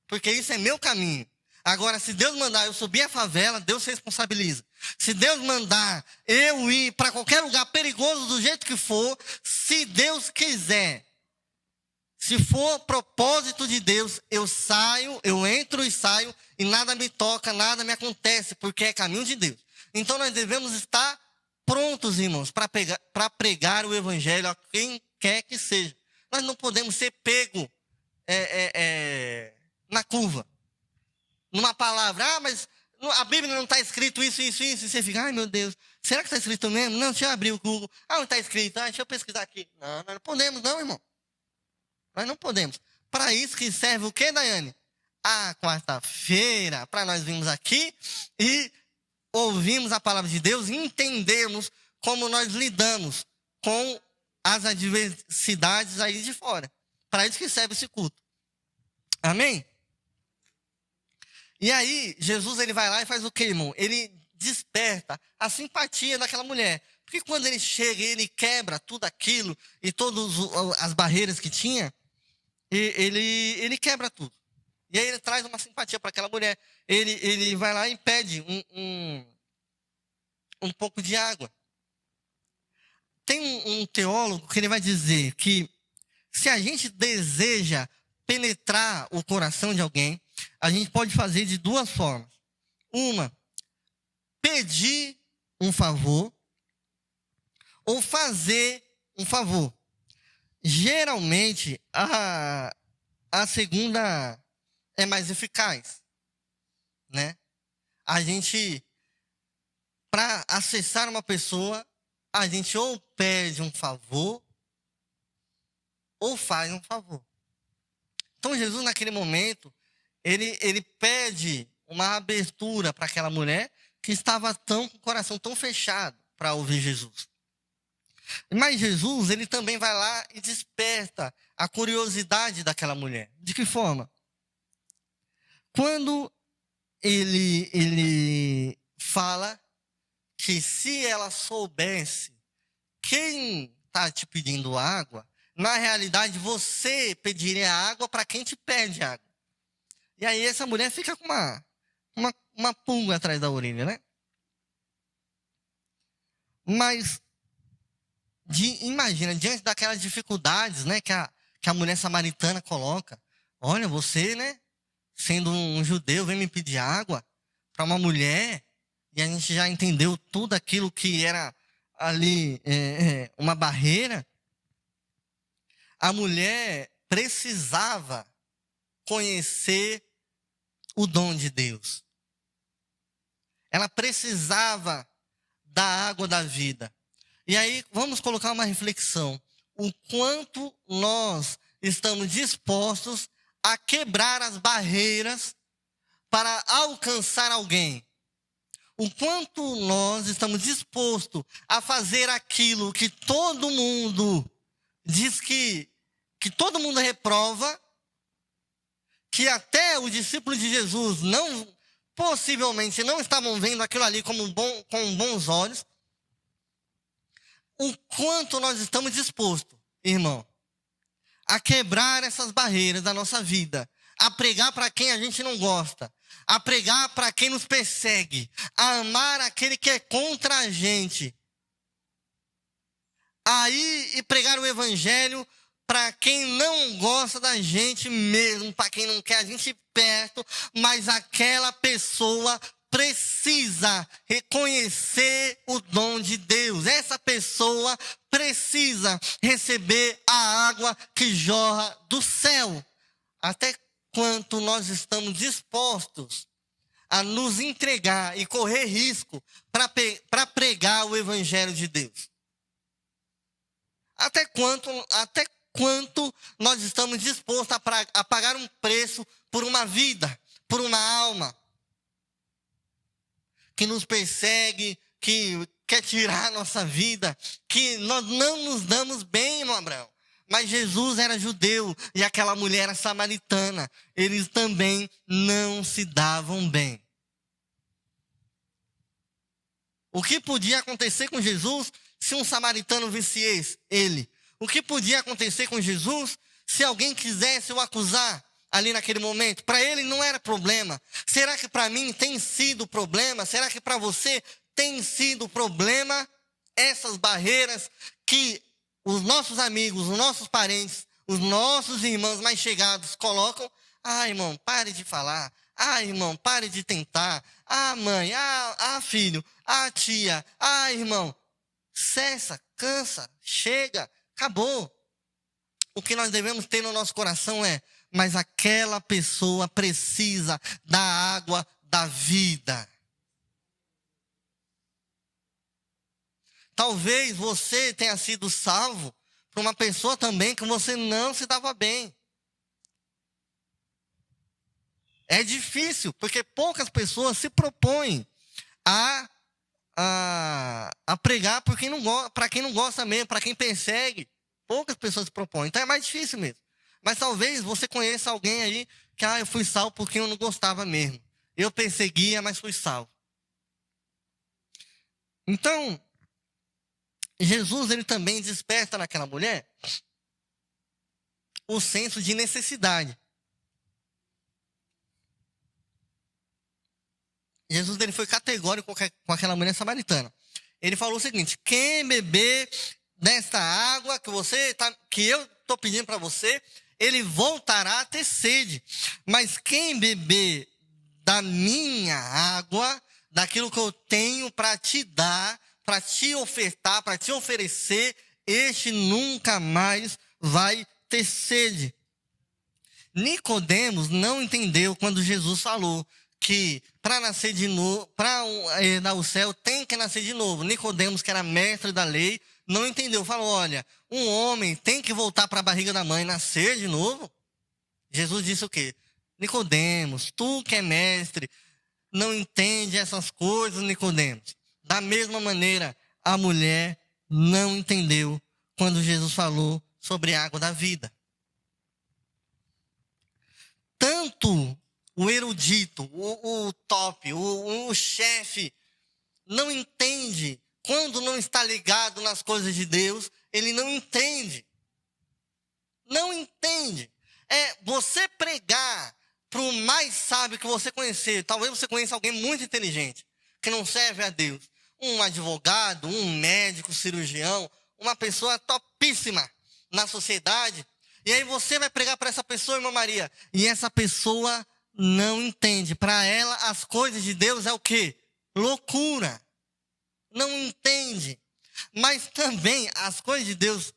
Porque isso é meu caminho. Agora, se Deus mandar eu subir a favela, Deus se responsabiliza. Se Deus mandar eu ir para qualquer lugar perigoso do jeito que for, se Deus quiser, se for propósito de Deus, eu saio, eu entro e saio e nada me toca, nada me acontece, porque é caminho de Deus. Então nós devemos estar prontos, irmãos, para pregar o evangelho a quem quer que seja. Nós não podemos ser pego na curva. Numa palavra: mas a Bíblia não está escrito isso, isso, isso. E você fica: ai meu Deus, será que está escrito mesmo? Não, deixa eu abrir o Google. Não está escrito, deixa eu pesquisar aqui. Não, nós não podemos não, irmão. Nós não podemos. Para isso que serve o quê, Daiane? A quarta-feira, para nós virmos aqui e ouvirmos a palavra de Deus e entendermos como nós lidamos com as adversidades aí de fora. Para isso que serve esse culto. Amém? E aí, Jesus ele vai lá e faz o quê, irmão? Ele desperta a simpatia daquela mulher. Porque quando ele chega e ele quebra tudo aquilo e todas as barreiras que tinha, ele quebra tudo. E aí ele traz uma simpatia para aquela mulher. Ele vai lá e pede um pouco de água. Tem um teólogo que ele vai dizer que se a gente deseja penetrar o coração de alguém, a gente pode fazer de duas formas. Uma, pedir um favor, ou fazer um favor. Geralmente, a segunda é mais eficaz, né? A gente, para acessar uma pessoa, a gente ou pede um favor, ou faz um favor. Então, Jesus, naquele momento, ele pede uma abertura para aquela mulher que estava com o coração tão fechado para ouvir Jesus. Mas Jesus, ele também vai lá e desperta a curiosidade daquela mulher. De que forma? Quando ele fala que se ela soubesse quem está te pedindo água, na realidade você pediria água para quem te pede água. E aí essa mulher fica com uma pulga atrás da orelha, né? Mas imagina, diante daquelas dificuldades, né, que a mulher samaritana coloca: olha, você, né, sendo um judeu, vem me pedir água para uma mulher, e a gente já entendeu tudo aquilo que era ali uma barreira. A mulher precisava conhecer o dom de Deus. Ela precisava da água da vida. E aí, vamos colocar uma reflexão. O quanto nós estamos dispostos a quebrar as barreiras para alcançar alguém. O quanto nós estamos dispostos a fazer aquilo que todo mundo diz que todo mundo reprova, que até os discípulos de Jesus possivelmente não estavam vendo aquilo ali com bons olhos. O quanto nós estamos dispostos, irmão, a quebrar essas barreiras da nossa vida, a pregar para quem a gente não gosta, a pregar para quem nos persegue, a amar aquele que é contra a gente, a ir e pregar o evangelho para quem não gosta da gente mesmo, para quem não quer a gente perto, mas aquela pessoa precisa reconhecer o dom de Deus. Essa pessoa precisa receber a água que jorra do céu. Até quanto nós estamos dispostos a nos entregar e correr risco para pregar o evangelho de Deus? Até quanto nós estamos dispostos a pagar um preço por uma vida, por uma alma que nos persegue, que quer tirar a nossa vida, que nós não nos damos bem, irmão Abraão. Mas Jesus era judeu e aquela mulher era samaritana. Eles também não se davam bem. O que podia acontecer com Jesus se um samaritano visse ele? O que podia acontecer com Jesus se alguém quisesse o acusar ali naquele momento? Para ele não era problema. Será que para mim tem sido problema? Será que para você tem sido problema essas barreiras que os nossos amigos, os nossos parentes, os nossos irmãos mais chegados colocam? Ah, irmão, pare de falar. Ah, irmão, pare de tentar. Ah, mãe, filho, tia, irmão. Cessa, cansa, chega, acabou. O que nós devemos ter no nosso coração é: mas aquela pessoa precisa da água da vida. Talvez você tenha sido salvo por uma pessoa também que você não se dava bem. É difícil, porque poucas pessoas se propõem a pregar para quem não gosta mesmo, para quem persegue. Poucas pessoas se propõem, então é mais difícil mesmo. Mas talvez você conheça alguém aí que, eu fui salvo porque eu não gostava mesmo. Eu perseguia, mas fui salvo. Então, Jesus, ele também desperta naquela mulher o senso de necessidade. Jesus, ele foi categórico com aquela mulher samaritana. Ele falou o seguinte: quem beber desta água que eu estou pedindo para você, ele voltará a ter sede. Mas quem beber da minha água, daquilo que eu tenho para te dar, para te ofertar, para te oferecer, este nunca mais vai ter sede. Nicodemos não entendeu quando Jesus falou que para nascer de novo, para herdar o céu, tem que nascer de novo. Nicodemos, que era mestre da lei, não entendeu. Falou: olha, um homem tem que voltar para a barriga da mãe e nascer de novo? Jesus disse o quê? Nicodemos, tu que é mestre, não entende essas coisas, Nicodemos. Da mesma maneira, a mulher não entendeu quando Jesus falou sobre a água da vida. Tanto o erudito, o top, o chefe, não entende quando não está ligado nas coisas de Deus. Ele não entende. Não entende. Você pregar para o mais sábio que você conhecer. Talvez você conheça alguém muito inteligente, que não serve a Deus. Um advogado, um médico, cirurgião, uma pessoa topíssima na sociedade. E aí você vai pregar para essa pessoa, irmã Maria, e essa pessoa não entende. Para ela, as coisas de Deus é o quê? Loucura. Não entende. Mas também as coisas de Deus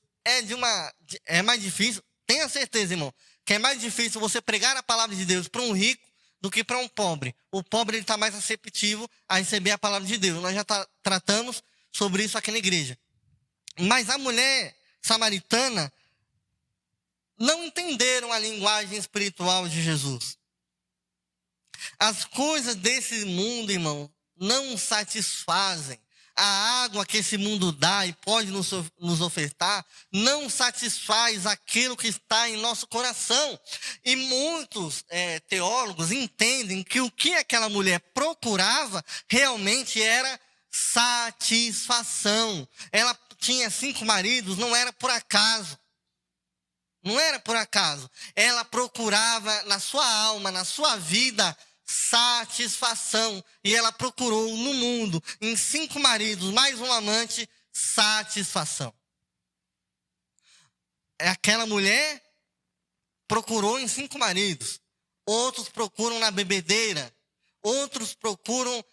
é mais difícil. Tenha certeza, irmão, que é mais difícil você pregar a palavra de Deus para um rico do que para um pobre. O pobre está mais receptivo a receber a palavra de Deus. Nós já tratamos sobre isso aqui na igreja. Mas a mulher samaritana não entenderam a linguagem espiritual de Jesus. As coisas desse mundo, irmão, não satisfazem. A água que esse mundo dá e pode nos ofertar não satisfaz aquilo que está em nosso coração. E muitos teólogos entendem que o que aquela mulher procurava realmente era satisfação. Ela tinha 5 maridos, não era por acaso. Não era por acaso. Ela procurava na sua alma, na sua vida, satisfação. E ela procurou no mundo, em 5 maridos, mais um amante, satisfação. Aquela mulher procurou em 5 maridos. Outros procuram na bebedeira. Outros procuram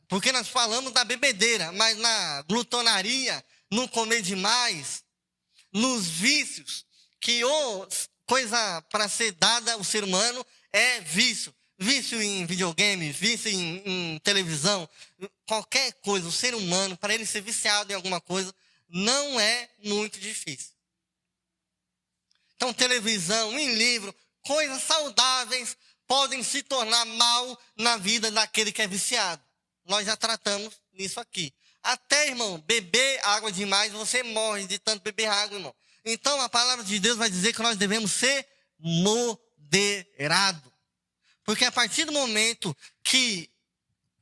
porque nós falamos da bebedeira, mas na glutonaria, no comer demais, nos vícios, que coisa para ser dada ao ser humano é vício. Vício em videogame, vício em televisão, qualquer coisa. O ser humano, para ele ser viciado em alguma coisa, não é muito difícil. Então, televisão, em livro, coisas saudáveis podem se tornar mal na vida daquele que é viciado. Nós já tratamos nisso aqui. Até, irmão, beber água demais, você morre de tanto beber água, irmão. Então, a palavra de Deus vai dizer que nós devemos ser moderados. Porque a partir do momento que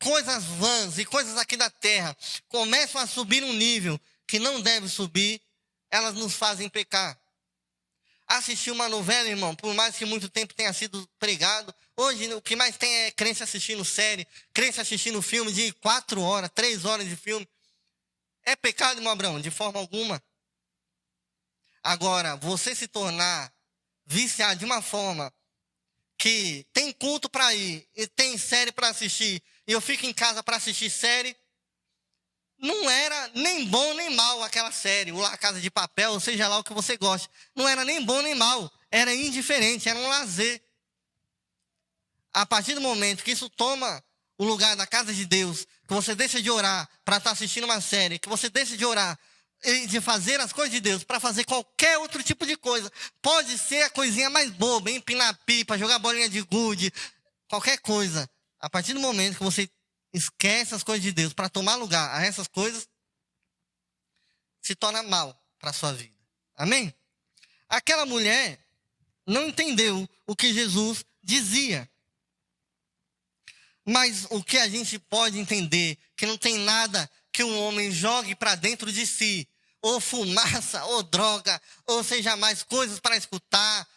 coisas vãs e coisas aqui da terra começam a subir um nível que não deve subir, elas nos fazem pecar. Assistir uma novela, irmão, por mais que muito tempo tenha sido pregado, hoje o que mais tem é crente assistindo série, crente assistindo filme de 4 horas, 3 horas de filme. É pecado, irmão Abraão? De forma alguma. Agora, você se tornar viciado de uma forma que tem culto para ir e tem série para assistir, e eu fico em casa para assistir série, não era nem bom nem mal aquela série, ou La Casa de Papel, ou seja lá o que você gosta. Não era nem bom nem mal, era indiferente, era um lazer. A partir do momento que isso toma o lugar da casa de Deus, que você deixa de orar para estar assistindo uma série, que você deixa de orar e de fazer as coisas de Deus para fazer qualquer outro tipo de coisa, pode ser a coisinha mais boba, empinar pipa, jogar bolinha de gude, qualquer coisa. A partir do momento que você esquece as coisas de Deus para tomar lugar a essas coisas, se torna mal para a sua vida. Amém? Aquela mulher não entendeu o que Jesus dizia. Mas o que a gente pode entender, que não tem nada que um homem jogue para dentro de si, ou fumaça, ou droga, ou seja mais coisas para escutar,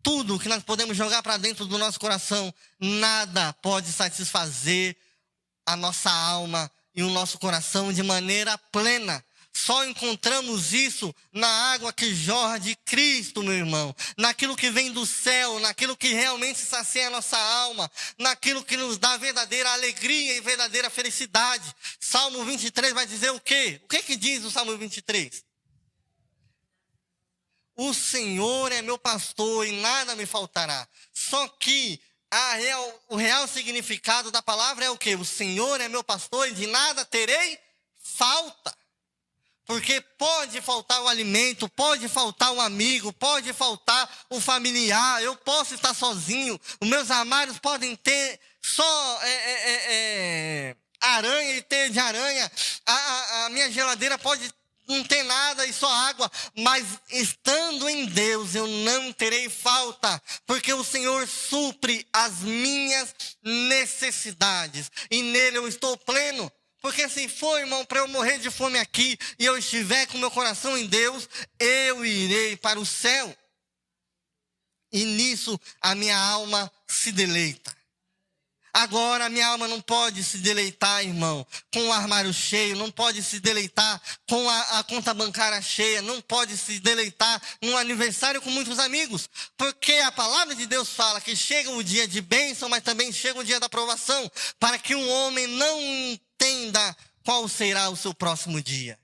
tudo que nós podemos jogar para dentro do nosso coração, nada pode satisfazer a nossa alma e o nosso coração de maneira plena. Só encontramos isso na água que jorra de Cristo, meu irmão. Naquilo que vem do céu, naquilo que realmente sacia a nossa alma, naquilo que nos dá verdadeira alegria e verdadeira felicidade. Salmo 23 vai dizer o quê? O que diz o Salmo 23? O Senhor é meu pastor e nada me faltará. Só que o real significado da palavra é o quê? O Senhor é meu pastor e de nada terei falta. Porque pode faltar o alimento, pode faltar um amigo, pode faltar o familiar, eu posso estar sozinho, os meus armários podem ter só aranha e teia de aranha, a minha geladeira pode não ter nada e só água, mas estando em Deus eu não terei falta, porque o Senhor supre as minhas necessidades e nele eu estou pleno. Porque se for, irmão, para eu morrer de fome aqui e eu estiver com meu coração em Deus, eu irei para o céu. E nisso a minha alma se deleita. Agora a minha alma não pode se deleitar, irmão, com o armário cheio, não pode se deleitar com a conta bancária cheia, não pode se deleitar num aniversário com muitos amigos. Porque a palavra de Deus fala que chega o dia de bênção, mas também chega o dia da provação, para que um homem não entenda qual será o seu próximo dia.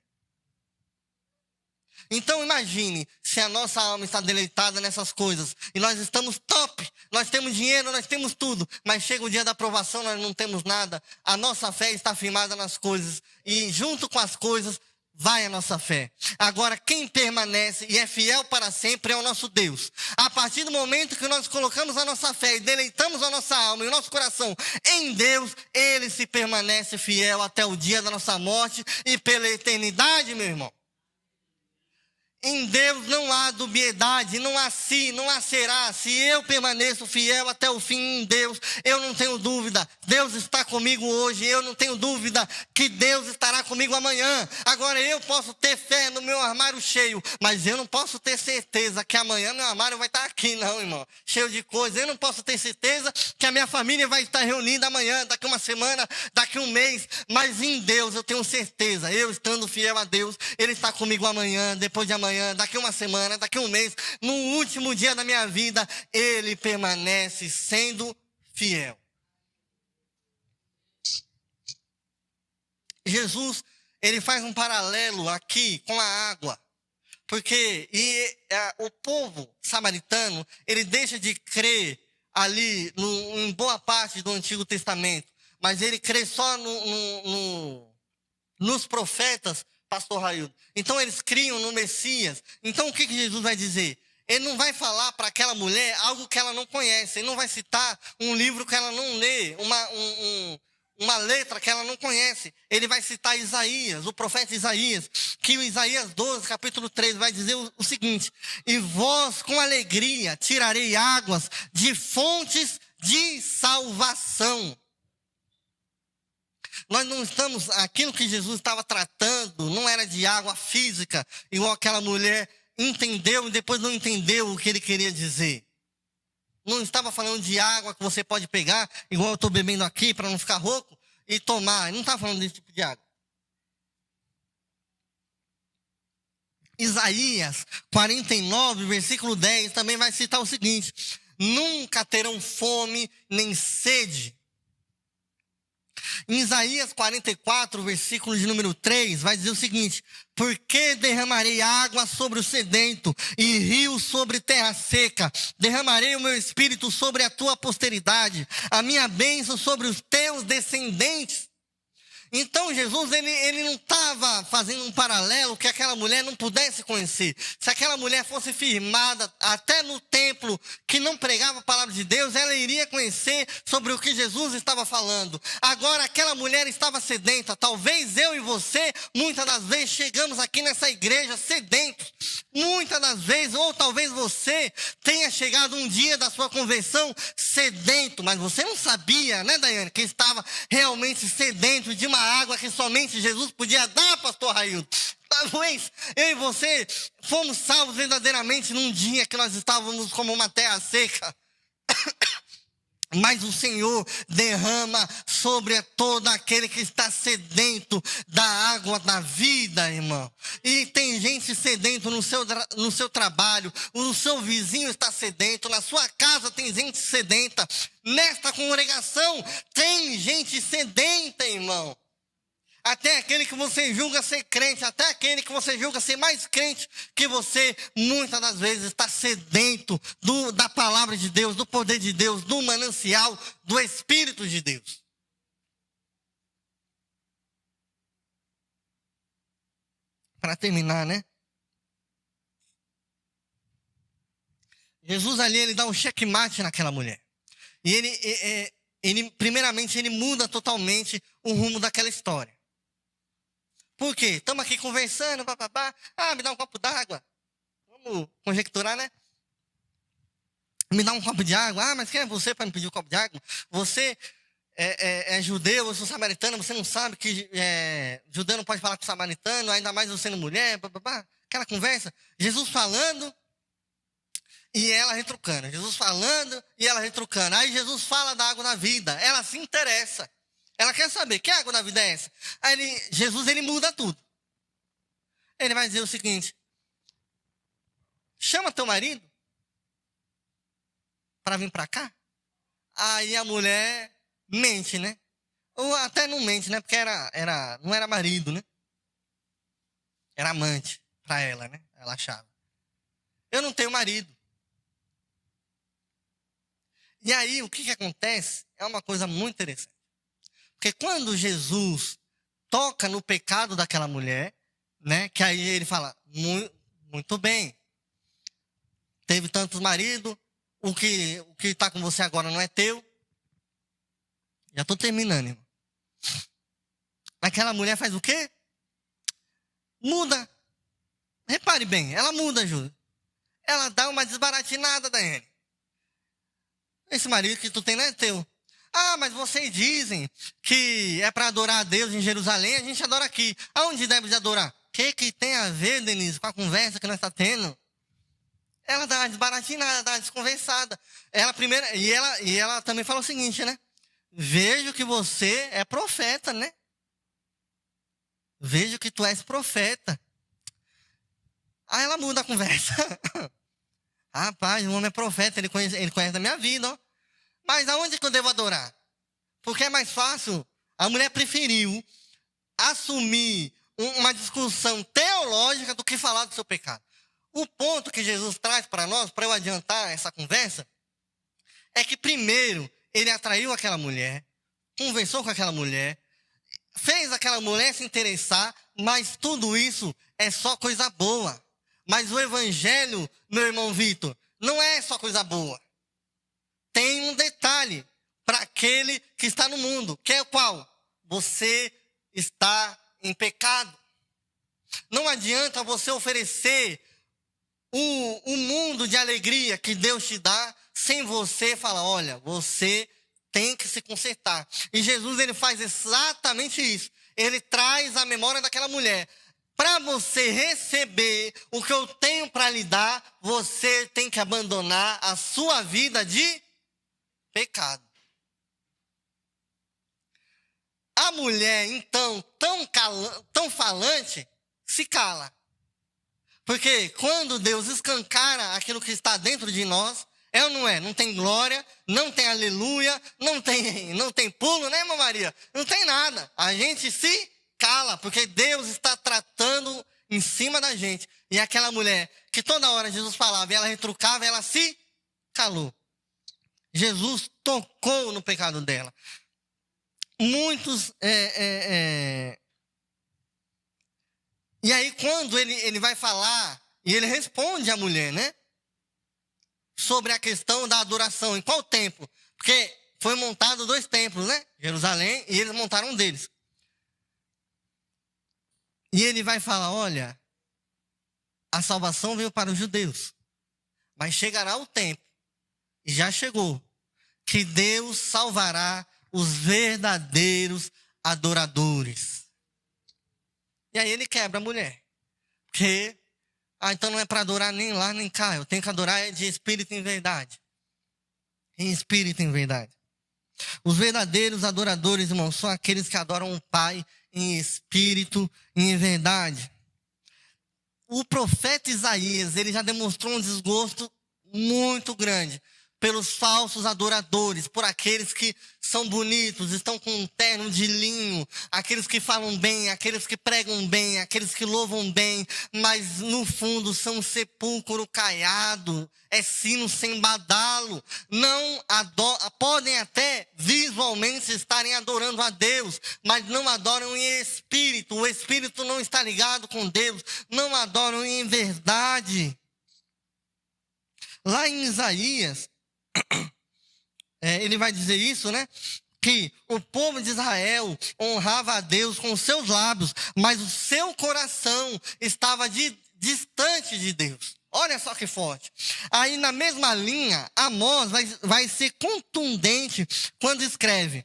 Então imagine se a nossa alma está deleitada nessas coisas e nós estamos top, nós temos dinheiro, nós temos tudo, mas chega o dia da aprovação, nós não temos nada. A nossa fé está firmada nas coisas e junto com as coisas vai a nossa fé. Agora quem permanece e é fiel para sempre é o nosso Deus. A partir do momento que nós colocamos a nossa fé e deleitamos a nossa alma e o nosso coração em Deus, Ele se permanece fiel até o dia da nossa morte e pela eternidade, meu irmão. Em Deus não há dubiedade, não há se, não há será. Se eu permaneço fiel até o fim em Deus, eu não tenho dúvida. Deus está comigo hoje, eu não tenho dúvida que Deus estará comigo amanhã. Agora eu posso ter fé no meu armário cheio, mas eu não posso ter certeza que amanhã meu armário vai estar aqui, não, irmão. Cheio de coisas. Eu não posso ter certeza que a minha família vai estar reunida amanhã, daqui uma semana, daqui um mês. Mas em Deus eu tenho certeza, eu estando fiel a Deus, Ele está comigo amanhã, depois de amanhã, daqui uma semana, daqui um mês, no último dia da minha vida, Ele permanece sendo fiel. Jesus, Ele faz um paralelo aqui com a água, porque o povo samaritano, ele deixa de crer ali em boa parte do Antigo Testamento, mas ele crê só nos profetas, pastor Raildo. Então eles criam no Messias. Então o que Jesus vai dizer? Ele não vai falar para aquela mulher algo que ela não conhece. Ele não vai citar um livro que ela não lê, uma letra que ela não conhece. Ele vai citar Isaías, o profeta Isaías, que o Isaías 12, capítulo 3, vai dizer o seguinte: e vós com alegria tirarei águas de fontes de salvação. Nós não estamos, aquilo que Jesus estava tratando não era de água física, igual aquela mulher entendeu e depois não entendeu o que ele queria dizer. Não estava falando de água que você pode pegar, igual eu estou bebendo aqui para não ficar rouco, e tomar. Ele não estava falando desse tipo de água. Isaías 49, versículo 10, também vai citar o seguinte: nunca terão fome nem sede. Em Isaías 44, versículo de número 3, vai dizer o seguinte: porque derramarei água sobre o sedento e rios sobre terra seca. Derramarei o meu espírito sobre a tua posteridade, a minha bênção sobre os teus descendentes. Então Jesus, ele não estava fazendo um paralelo que aquela mulher não pudesse conhecer. Se aquela mulher fosse firmada até no templo que não pregava a palavra de Deus, ela iria conhecer sobre o que Jesus estava falando. Agora aquela mulher estava sedenta. Talvez eu e você, muitas das vezes, chegamos aqui nessa igreja sedentos. Muitas das vezes, ou talvez você tenha chegado um dia da sua conversão sedento, mas você não sabia, né, Daiane, que estava realmente sedento de uma água que somente Jesus podia dar, pastor Raildo. Talvez eu e você fomos salvos verdadeiramente num dia que nós estávamos como uma terra seca. Mas o Senhor derrama sobre todo aquele que está sedento da água da vida, irmão. E tem gente sedento no seu trabalho, o seu vizinho está sedento, na sua casa tem gente sedenta, nesta congregação tem gente sedenta, irmão. Até aquele que você julga ser crente, até aquele que você julga ser mais crente que você, muitas das vezes está sedento da palavra de Deus, do poder de Deus, do manancial, do Espírito de Deus. Para terminar, né? Jesus ali, ele dá um checkmate naquela mulher. E ele primeiramente, ele muda totalmente o rumo daquela história. Por quê? Estamos aqui conversando, papapá. Me dá um copo d'água. Vamos conjecturar, né? Me dá um copo de água. Mas quem é você para me pedir um copo de água? Você é judeu, eu sou samaritano, você não sabe que judeu não pode falar com samaritano, ainda mais você sendo mulher, papapá. Aquela conversa. Jesus falando e ela retrucando. Jesus falando e ela retrucando. Aí Jesus fala da água da vida. Ela se interessa. Ela quer saber, que água da vida é essa? Aí Jesus, ele muda tudo. Ele vai dizer o seguinte: chama teu marido para vir para cá. Aí a mulher mente, né? Ou até não mente, né? Porque não era marido, né? Era amante para ela, né? Ela achava. Eu não tenho marido. E aí o que acontece é uma coisa muito interessante. Porque quando Jesus toca no pecado daquela mulher, né? Que aí ele fala: muito bem. Teve tantos maridos, o que está com você agora não é teu. Já estou terminando, irmão. Aquela mulher faz o quê? Muda. Repare bem, ela muda, Júlio. Ela dá uma desbaratinada, Daiane. Esse marido que tu tem não é teu. Ah, mas vocês dizem que é para adorar a Deus em Jerusalém, a gente adora aqui. Aonde deve de adorar? O que tem a ver, Denise, com a conversa que nós estamos tendo? Ela dá uma desbaratinada, dá uma desconversada. Ela primeiro, e ela também fala o seguinte, né? Vejo que você é profeta, né? Vejo que tu és profeta. Aí ela muda a conversa. Rapaz, o homem é profeta, ele conhece a minha vida, ó. Mas aonde que eu devo adorar? Porque é mais fácil. A mulher preferiu assumir uma discussão teológica do que falar do seu pecado. O ponto que Jesus traz para nós, para eu adiantar essa conversa, é que primeiro ele atraiu aquela mulher, conversou com aquela mulher, fez aquela mulher se interessar, mas tudo isso é só coisa boa. Mas o evangelho, meu irmão Vitor, não é só coisa boa. Tem um detalhe para aquele que está no mundo, que é o qual? Você está em pecado. Não adianta você oferecer o mundo de alegria que Deus te dá, sem você falar, olha, você tem que se consertar. E Jesus, ele faz exatamente isso. Ele traz a memória daquela mulher. Para você receber o que eu tenho para lhe dar, você tem que abandonar a sua vida de pecado. A mulher, então, tão falante, se cala. Porque quando Deus escancara aquilo que está dentro de nós, é ou não é? Não tem glória, não tem aleluia, não tem pulo, né, irmã Maria? Não tem nada. A gente se cala, porque Deus está tratando em cima da gente. E aquela mulher que toda hora Jesus falava e ela retrucava, ela se calou. Jesus tocou no pecado dela. Muitos... E aí quando ele vai falar, e ele responde à mulher, né? Sobre a questão da adoração. Em qual templo? Porque foi montado 2 templos, né? Jerusalém, e eles montaram um deles. E ele vai falar, olha, a salvação veio para os judeus. Mas chegará o tempo, e já chegou, que Deus salvará os verdadeiros adoradores. E aí ele quebra a mulher. Porque, então não é para adorar nem lá nem cá. Eu tenho que adorar de espírito em verdade. Em espírito em verdade. Os verdadeiros adoradores, irmãos, são aqueles que adoram o Pai em espírito e em verdade. O profeta Isaías, ele já demonstrou um desgosto muito grande pelos falsos adoradores, por aqueles que são bonitos, estão com um terno de linho, aqueles que falam bem, aqueles que pregam bem, aqueles que louvam bem, mas no fundo são sepulcro caiado, é sino sem badalo. Não podem até visualmente estarem adorando a Deus, mas não adoram em espírito. O espírito não está ligado com Deus, não adoram em verdade. Lá em Isaías, ele vai dizer isso, né? Que o povo de Israel honrava a Deus com os seus lábios, mas o seu coração estava distante de Deus. Olha só que forte. Aí na mesma linha, Amós vai ser contundente quando escreve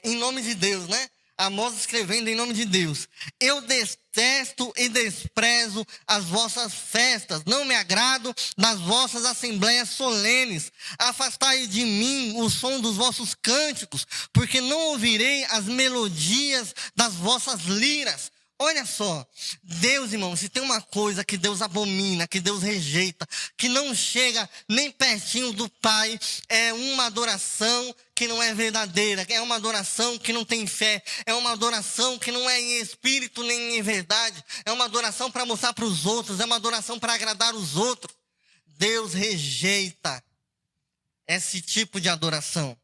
em nome de Deus, né? Amós escrevendo em nome de Deus. Eu detesto e desprezo as vossas festas, não me agrado das vossas assembleias solenes. Afastai de mim o som dos vossos cânticos, porque não ouvirei as melodias das vossas liras. Olha só, Deus, irmão, se tem uma coisa que Deus abomina, que Deus rejeita, que não chega nem pertinho do Pai, é uma adoração que não é verdadeira, é uma adoração que não tem fé, é uma adoração que não é em espírito nem em verdade, é uma adoração para mostrar para os outros, é uma adoração para agradar os outros. Deus rejeita esse tipo de adoração.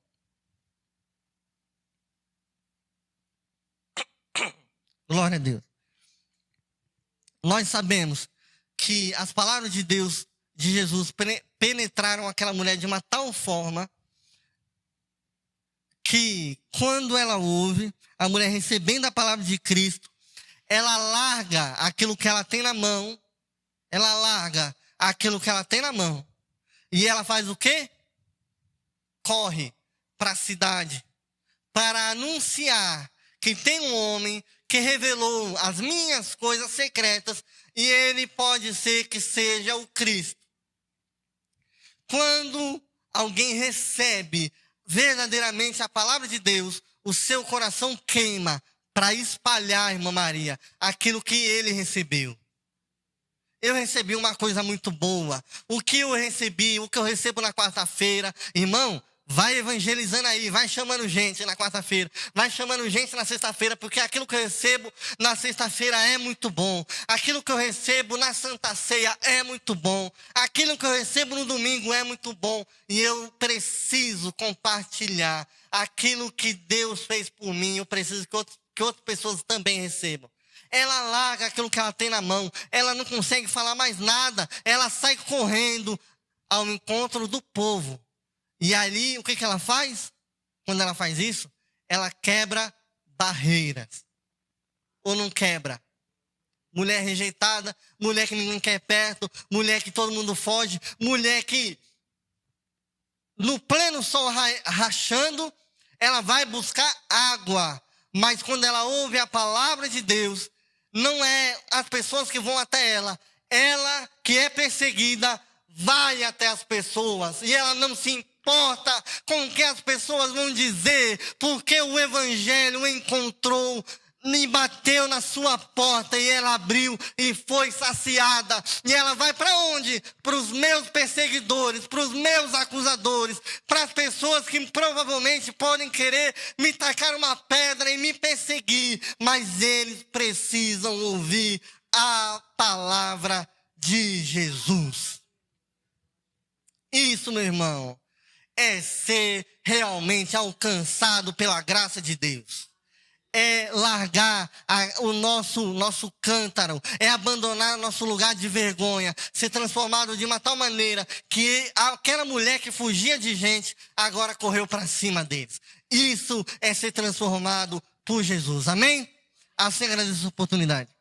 Glória a Deus. Nós sabemos que as palavras de Deus, de Jesus, penetraram aquela mulher de uma tal forma que quando ela ouve, a mulher recebendo a palavra de Cristo, ela larga aquilo que ela tem na mão, ela larga aquilo que ela tem na mão, e ela faz o quê? Corre para a cidade, para anunciar que tem um homem que revelou as minhas coisas secretas, e ele pode ser que seja o Cristo. Quando alguém recebe verdadeiramente a palavra de Deus, o seu coração queima para espalhar, irmã Maria, aquilo que ele recebeu. Eu recebi uma coisa muito boa. O que eu recebi, o que eu recebo na quarta-feira, irmão, vai evangelizando aí, vai chamando gente na quarta-feira, vai chamando gente na sexta-feira, porque aquilo que eu recebo na sexta-feira é muito bom. Aquilo que eu recebo na Santa Ceia é muito bom. Aquilo que eu recebo no domingo é muito bom. E eu preciso compartilhar aquilo que Deus fez por mim. Eu preciso que outras pessoas também recebam. Ela larga aquilo que ela tem na mão, ela não consegue falar mais nada, ela sai correndo ao encontro do povo. E ali, o que ela faz? Quando ela faz isso, ela quebra barreiras. Ou não quebra? Mulher rejeitada, mulher que ninguém quer perto, mulher que todo mundo foge, mulher que no pleno sol rachando, ela vai buscar água. Mas quando ela ouve a palavra de Deus, não é as pessoas que vão até ela que é perseguida, vai até as pessoas. E ela não se importa com o que as pessoas vão dizer, porque o evangelho encontrou e bateu na sua porta, e ela abriu e foi saciada. E ela vai para onde? Para os meus perseguidores, para os meus acusadores, para as pessoas que provavelmente podem querer me tacar uma pedra e me perseguir, mas eles precisam ouvir a palavra de Jesus. Isso, meu irmão, é ser realmente alcançado pela graça de Deus. É largar o nosso cântaro, é abandonar nosso lugar de vergonha, ser transformado de uma tal maneira que aquela mulher que fugia de gente, agora correu para cima deles. Isso é ser transformado por Jesus, amém? Assim agradeço a oportunidade.